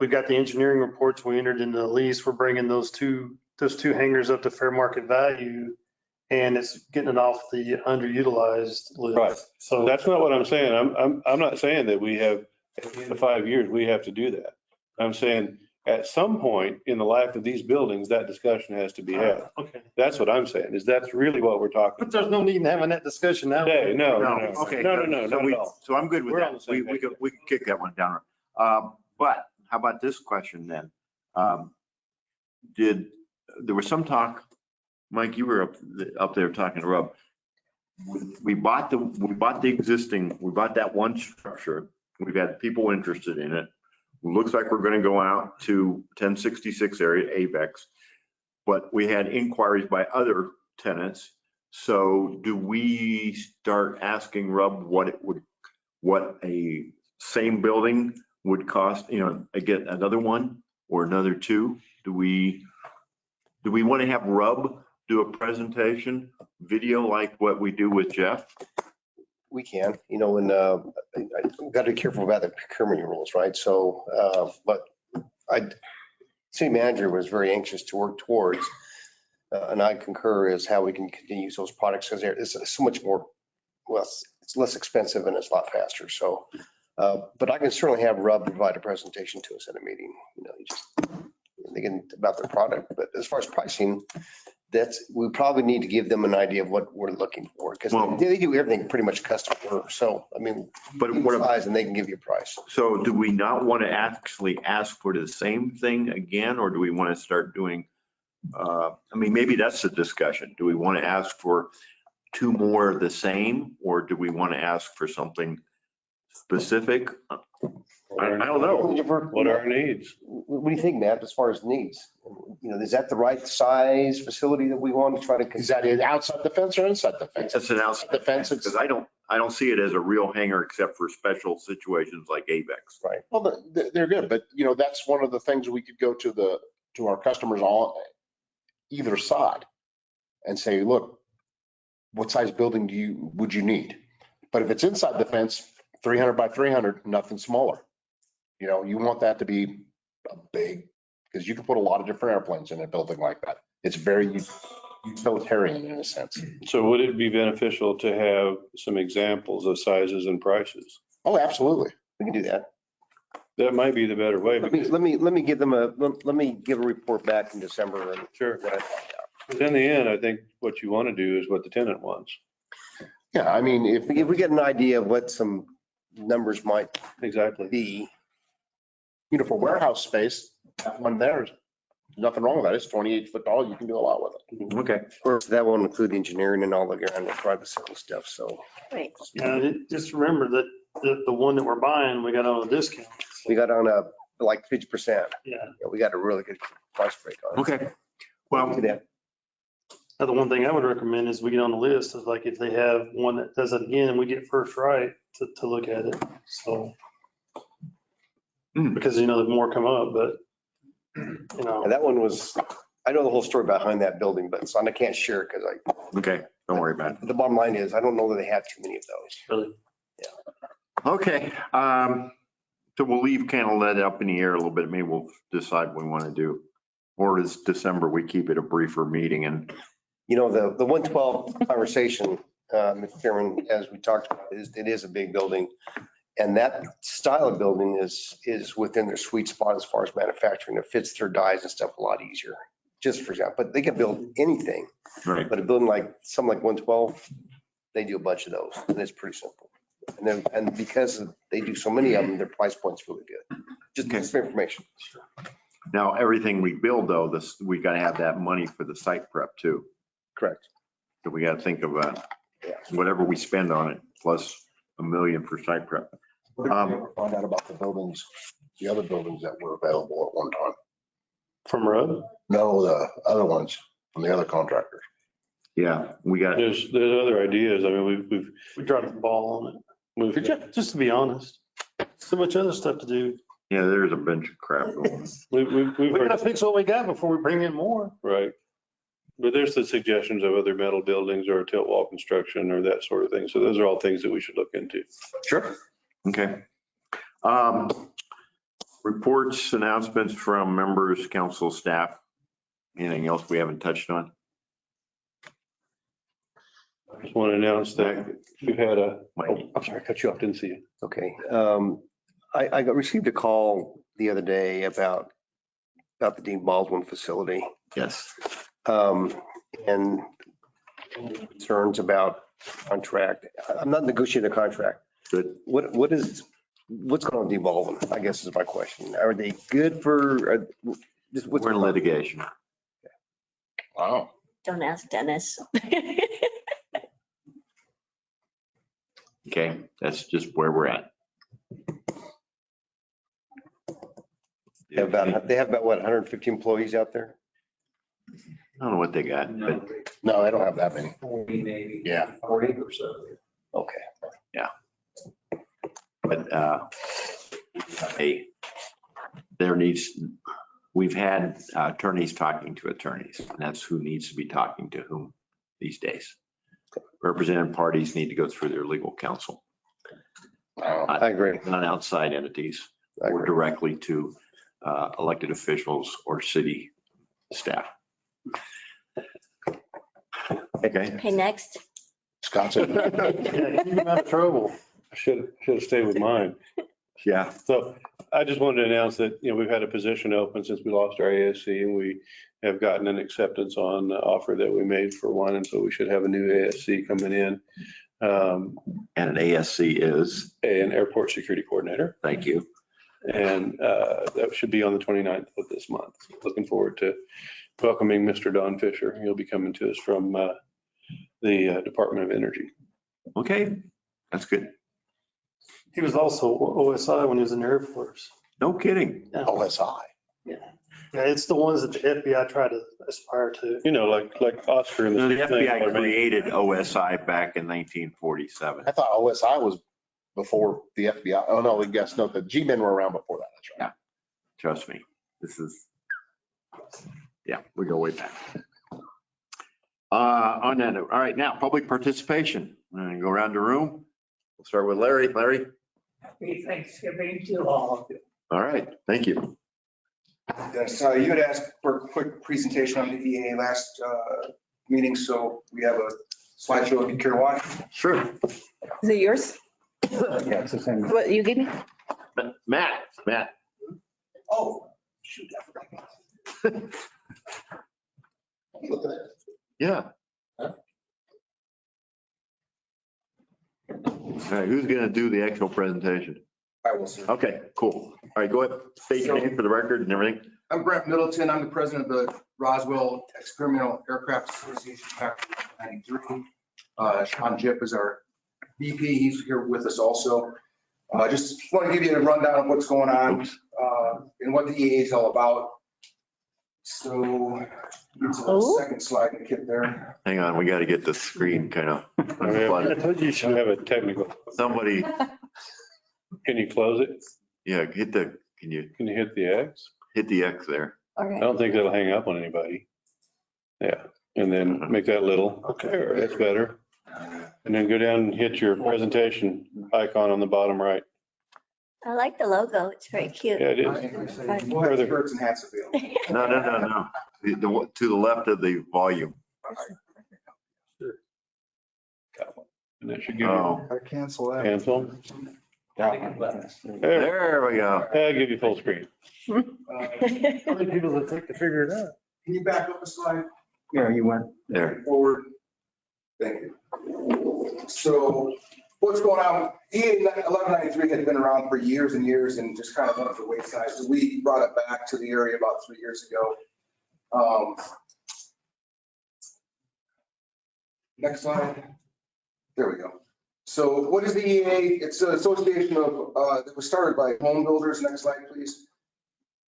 we've got the engineering reports we entered into the lease. We're bringing those two hangars up to fair market value and it's getting it off the underutilized Right. list. So That's not what I'm saying. I'm not saying that we have, at the end of 5 years, we have to do that. I'm saying at some point in the life of these buildings, that discussion has to be had. okay. That's what I'm saying, is that's really what we're talking But there's no need in having that discussion now. today. No, Okay. not So at all. So I'm good with We're on that. the same We page. could kick that one down. But how about this question then? There was some talk, Mike, you were up there talking to Rob. We bought that one structure. We've had people interested in it. Looks like we're going to go out to 1066 area, ABEX, but we had inquiries by other tenants. So do we start asking Rob what a same building would cost, again, another one or another two? Do we want to have Rob do a presentation video like what we do with Jeff? We can, and I've got to be careful about the procurement rules, right? So, but city manager was very anxious to work towards, and I concur, is how we can continue to use those products because it's so much more, well, it's less expensive and it's a lot faster. So, but I can certainly have Rob provide a presentation to us at a meeting, just thinking about their product. But as far as pricing, we probably need to give them an idea of what we're looking for because they do everything pretty much custom order. So, I mean, But size and they can give you a price. So do we not want to actually ask for the same thing again, or do we want to start doing, maybe that's the discussion. Do we want to ask for two more of the same, or do we want to ask for something specific? I don't know. What are our needs? What do you think, Matt, as far as needs? Is that the right size facility that we want to try to? Is that it outside the fence or inside the fence? That's an outside The fence, because I don't see it as a real hangar except for special situations like ABEX. Right. Well, they're good, but that's one of the things we could go to our customers on either side and say, look, what size building would you need? But if it's inside the fence, 300 by 300, nothing smaller. You want that to be a big, because you can put a lot of different airplanes in a building like that. It's very utilitarian in a sense. So would it be beneficial to have some examples of sizes and prices? Oh, absolutely. We can do that. That might be the better way. Let me give a report back in December. And Sure. But in the end, I think what you want to do is what the tenant wants. Yeah, I mean, if we get an idea of what some numbers might exactly be. For warehouse space, that one there's nothing wrong with that. It's 28 foot tall. You can do a lot with it. Okay. Of course, that won't include engineering and all the ground private civil stuff. So. Right. Yeah, just remember that the one that we're buying, we got on a discount. We got on like 50%. Yeah. We got a really good price break on it. Okay. Well, The one thing I would recommend is we get on the list is like if they have one that does it again, we get first right to look at it. So. Because, the more come up, but, And that one was, I know the whole story behind that building, but I can't share it because okay, don't worry about it. The bottom line is I don't know that they have too many of those. really. Yeah. Okay. So we'll leave kind of let it up in the air a little bit. Maybe we'll decide what we want to do. Or is December, we keep it a briefer meeting and. The 112 conversation, Mr. Chairman, as we talked about, it is a big building. And that style of building is within their sweet spot as far as manufacturing. It fits their dies and stuff a lot easier, just for example. But they can build anything. Right. But a building like something like 112, they do a bunch of those, and it's pretty simple. And because they do so many of them, their price point's really good. Just some information. Now, everything we build though, we got to have that money for the site prep too. Correct. So we got to think of whatever we spend on it plus $1 million for site prep. What did you ever find out about the other buildings that were available at one time? From Road? No, the other ones from the other contractors. Yeah, we got. There's other ideas. I mean, we dropped the ball on it. Did you? Just to be honest, so much other stuff to do. Yeah, there's a bunch of crap going on. We've We heard, gotta fix what we got before we bring in more. right. But there's the suggestions of other metal buildings or tilt wall construction or that sort of thing. So those are all things that we should look into. Sure. Okay. Reports, announcements from members, council, staff. Anything else we haven't touched on? I just want to announce that we've had Mike? I'm sorry, I cut you off, didn't see you. Okay. Received a call the other day about the Dean Baldwin facility. Yes. And concerns about contract. I'm not negotiating the contract. Good. What's going on with Dean Baldwin, I guess is my question. Are they good for, We're in litigation. Wow. Don't ask Dennis. Okay, that's just where we're at. they have about what, 150 employees out there? I don't know what they got, but No, I don't have that many. 40 maybe. Yeah. 40 or so. Okay. but we've had attorneys talking to attorneys, and that's who needs to be talking to whom these days. Represented parties need to go through their legal counsel. I agree. Not outside entities or directly to elected officials or city staff. Okay. Okay, next. Wisconsin. Yeah, keep them out of trouble. I should have stayed with mine. Yeah. So I just wanted to announce that, we've had a position open since we lost our ASC, and we have gotten an acceptance on the offer that we made for one. And so we should have a new ASC coming in. And an ASC is? An airport security coordinator. Thank you. And that should be on the 29th of this month. Looking forward to welcoming Mr. Don Fisher. He'll be coming to us from the Department of Energy. Okay, that's good. He was also OSI when he was in the Air Force. No kidding. OSI. Yeah, it's the ones that the FBI try to aspire to. Like Oscar and The FBI created OSI back in 1947. I thought OSI was before the FBI. Oh, no, I guess, no, the G-men were around before that. That's right. Trust me, we go way back. On that note, all right, now, public participation. I'm going to go around the room. We'll start with Larry. Larry? Happy Thanksgiving to all of you. All right, thank you. Yes, you had asked for a quick presentation on the EA last meeting, so we have a slideshow if you care to watch. Sure. Is it yours? Yeah, it's the same. What you gave me? Matt. Oh, shoot, I forgot. Look at that. Yeah. All right, who's going to do the actual presentation? I will, sir. Okay, cool. All right, go ahead. State your name for the record and everything. I'm Brent Middleton. I'm the president of the Roswell Experimental Aircraft Association back in 93. Sean Jipp is our VP. He's here with us also. Just want to give you a rundown of what's going on and what the EA is all about. So, it's a second slide to get there. Hang on, we got to get the screen kind of. I told you should have a technical. Somebody, Can you close it? yeah, can you Can you hit the X? hit the X there? I Okay. don't think that'll hang up on anybody. Yeah, and then make that little. Okay, that's better. And then go down and hit your presentation icon on the bottom right. I like the logo. It's very cute. Yeah, it is. We'll have shirts and hats available. No. To the left of the volume. And that should give you Oh, Gotta cancel that. cancel. There, there we go. that'll give you full screen. How many people does it take to figure it out? Can you back up a slide? Yeah, you went. There. Forward. Thank you. So what's going on? EA 1193 had been around for years and years and just kind of went off the wayside. So we brought it back to the area about 3 years ago. Next slide. There we go. So what is the EA? It's an association of, that was started by home builders. Next slide, please.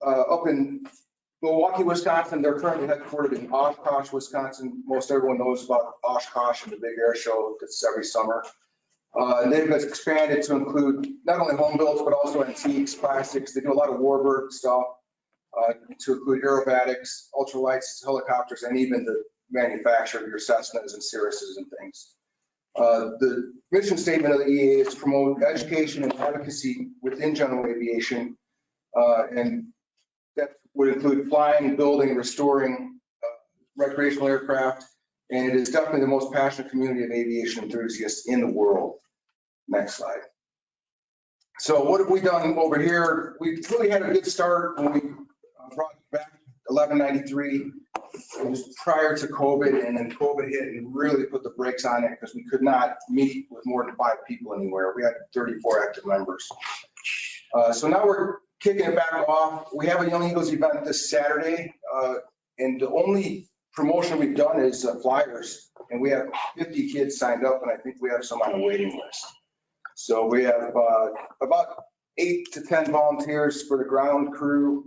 Up in Milwaukee, Wisconsin. They're currently headquartered in Oshkosh, Wisconsin. Most everyone knows about Oshkosh and the big air show that's every summer. They've expanded to include not only home builds, but also antiques, classics. They do a lot of warbird stuff, to include aerobatics, ultralights, helicopters, and even the manufacture of your Cessnas and Cirruses and things. The mission statement of the EA is to promote education and advocacy within general aviation, and that would include flying, building, restoring recreational aircraft, and it is definitely the most passionate community of aviation enthusiasts in the world. Next slide. So what have we done over here? We really had a good start when we brought back 1193. It was prior to COVID, and then COVID hit and really put the brakes on it because we could not meet with more than 5 people anywhere. We had 34 active members. So now we're kicking it back off. We have a Young Eagles event this Saturday, and the only promotion we've done is flyers, and we have 50 kids signed up, and I think we have some on the waiting list. So we have about 8 to 10 volunteers for the ground crew,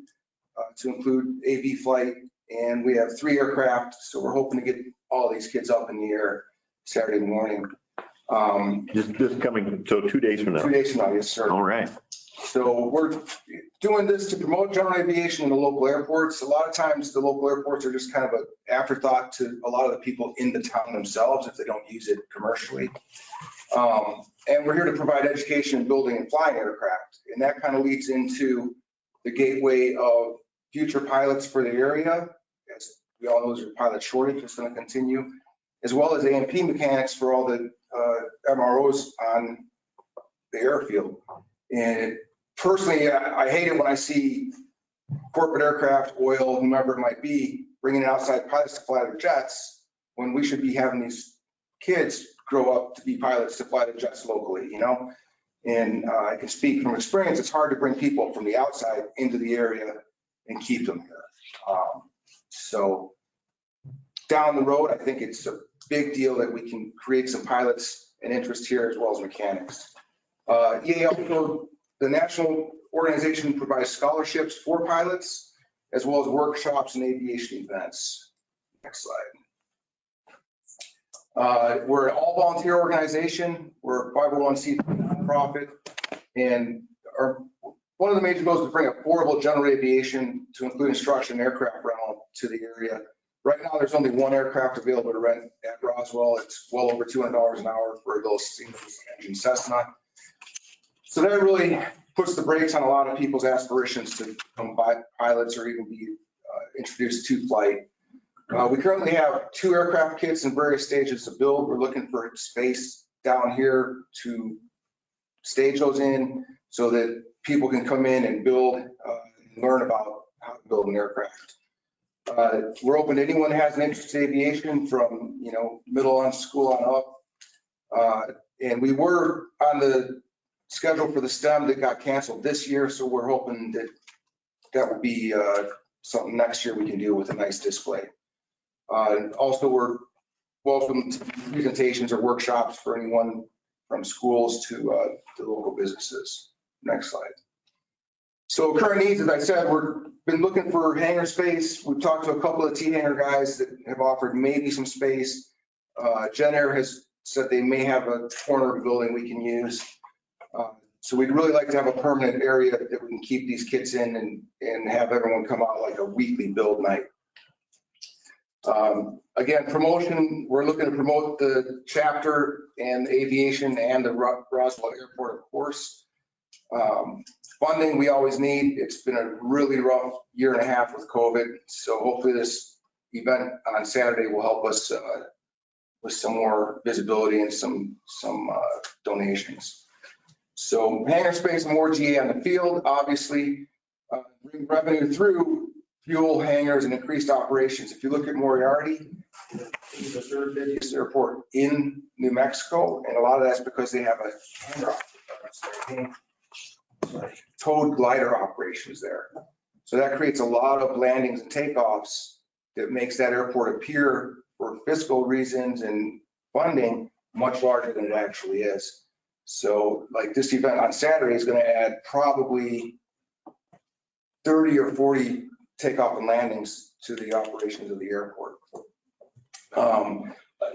to include AV flight, and we have 3 aircraft. So we're hoping to get all these kids up in the air Saturday morning. Just coming, so 2 days from now. 2 days from now, yes, sir. All right. So we're doing this to promote general aviation in the local airports. A lot of times the local airports are just kind of an afterthought to a lot of the people in the town themselves if they don't use it commercially. And we're here to provide education in building and flying aircraft. And that kind of leads into the gateway of future pilots for the area. As we all know, there's a pilot shortage that's going to continue, as well as AMP mechanics for all the MROs on the airfield. And personally, I hate it when I see corporate aircraft, oil, whomever it might be, bringing in outside pilots to fly their jets when we should be having these kids grow up to be pilots to fly the jets locally, you know? And I can speak from experience, it's hard to bring people from the outside into the area and keep them here. So down the road, I think it's a big deal that we can create some pilots and interest here as well as mechanics. EA also, the national organization provides scholarships for pilots as well as workshops and aviation events. Next slide. We're an all volunteer organization. We're a 501c3 nonprofit, and one of the major goals is to bring affordable general aviation to include instruction and aircraft rental to the area. Right now, there's only 1 aircraft available to rent at Roswell. It's well over $200 an hour for those single engine Cessna. So that really puts the brakes on a lot of people's aspirations to become pilots or even be introduced to flight. We currently have 2 aircraft kits in various stages of build. We're looking for space down here to stage those in so that people can come in and build and learn about how to build an aircraft. We're open to anyone who has an interest in aviation from, you know, middle on school on up. And we were on the schedule for the STEM that got canceled this year. So we're hoping that that will be something next year we can do with a nice display. Also, we're welcome to presentations or workshops for anyone from schools to local businesses. Next slide. So current needs, as I said, we've been looking for hangar space. We've talked to a couple of T-hangar guys that have offered maybe some space. Jen Air has said they may have a corner of the building we can use. So we'd really like to have a permanent area that we can keep these kids in and have everyone come out like a weekly build night. Again, promotion, we're looking to promote the chapter and aviation and the Roswell Airport, of course. Funding we always need. It's been a really rough 1.5 years with COVID. So hopefully this event on Saturday will help us with some more visibility and some donations. So hangar space and more GA on the field, obviously, bring revenue through fuel, hangars, and increased operations. If you look at Moriarty, it's the 3rd busiest airport in New Mexico, and a lot of that's because they have a hangar towed glider operations there. So that creates a lot of landings and takeoffs that makes that airport appear, for fiscal reasons and funding, much larger than it actually is. So like this event on Saturday is going to add probably 30 or 40 takeoff and landings to the operations of the airport.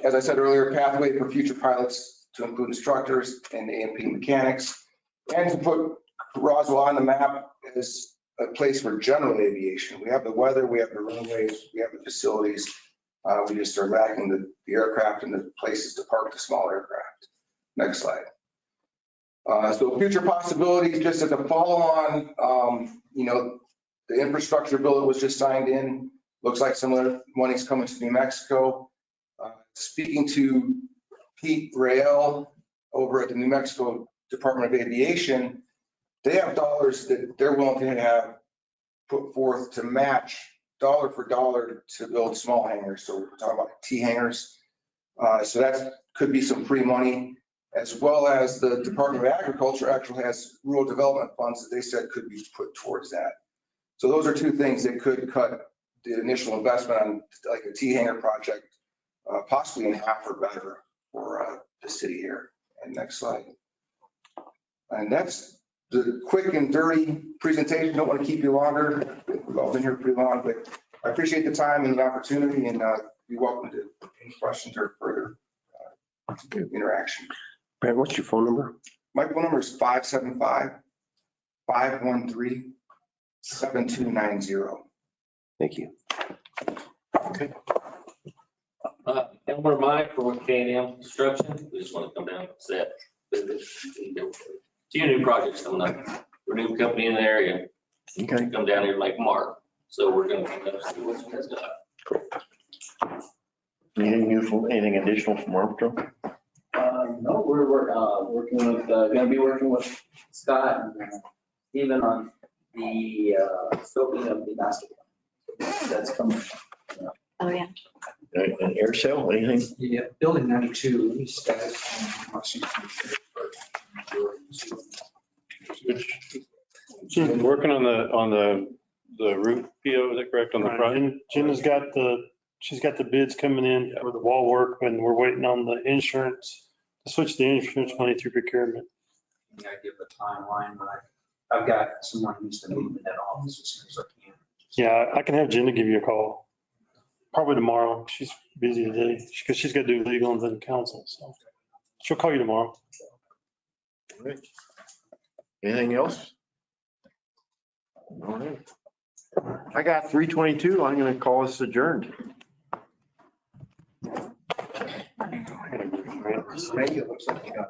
As I said earlier, pathway for future pilots to include instructors and A&P mechanics, and to put Roswell on the map as a place for general aviation. We have the weather, we have the runways, we have the facilities. We just are lacking the aircraft and the places to park the small aircraft. Next slide. So future possibilities, just as a follow-on, the infrastructure bill that was just signed in, looks like some of the money's coming to New Mexico. Speaking to Pete Rael over at the New Mexico Department of Aviation, they have dollars that they're willing to have put forth to match dollar for dollar to build small hangars. So we're talking about T hangars. So that could be some free money, as well as the Department of Agriculture actually has rural development funds that they said could be put towards that. So those are two things that could cut the initial investment on like a T hanger project, possibly in half or better for the city here. And next slide. And that's the quick and dirty presentation. Don't want to keep you longer. We've all been here pretty long, but I appreciate the time and the opportunity, and you're welcome to any questions or further interaction. Brent, what's your phone number? My phone number is 575-513-7290. Thank you. Okay. Elmer Mike from K&M Construction. We just want to come down and set. Few new projects coming up. We're a new company in the area. Okay. Come down here and make mark. So we're going to come down and see what you guys got. Anything new from, anything additional from Armstrong? No, we're working with, going to be working with Scott and Stephen on the scoping of the master plan. That's coming. Oh, yeah. An air sale, anything? Yeah, building 92, we started. Working on the roof PO, is that correct, on the front? Jenna's she's got the bids coming in for the wall work, and we're waiting on the insurance, to switch the insurance money through procurement. I give a timeline, but I've got someone who needs to move in that office as soon as I can. Yeah, I can have Jenna give you a call. Probably tomorrow. She's busy today because she's got to do legal and then council. So she'll call you tomorrow. All right. Anything else? All right. I got 3:22. I'm going to call us adjourned. It looks like you got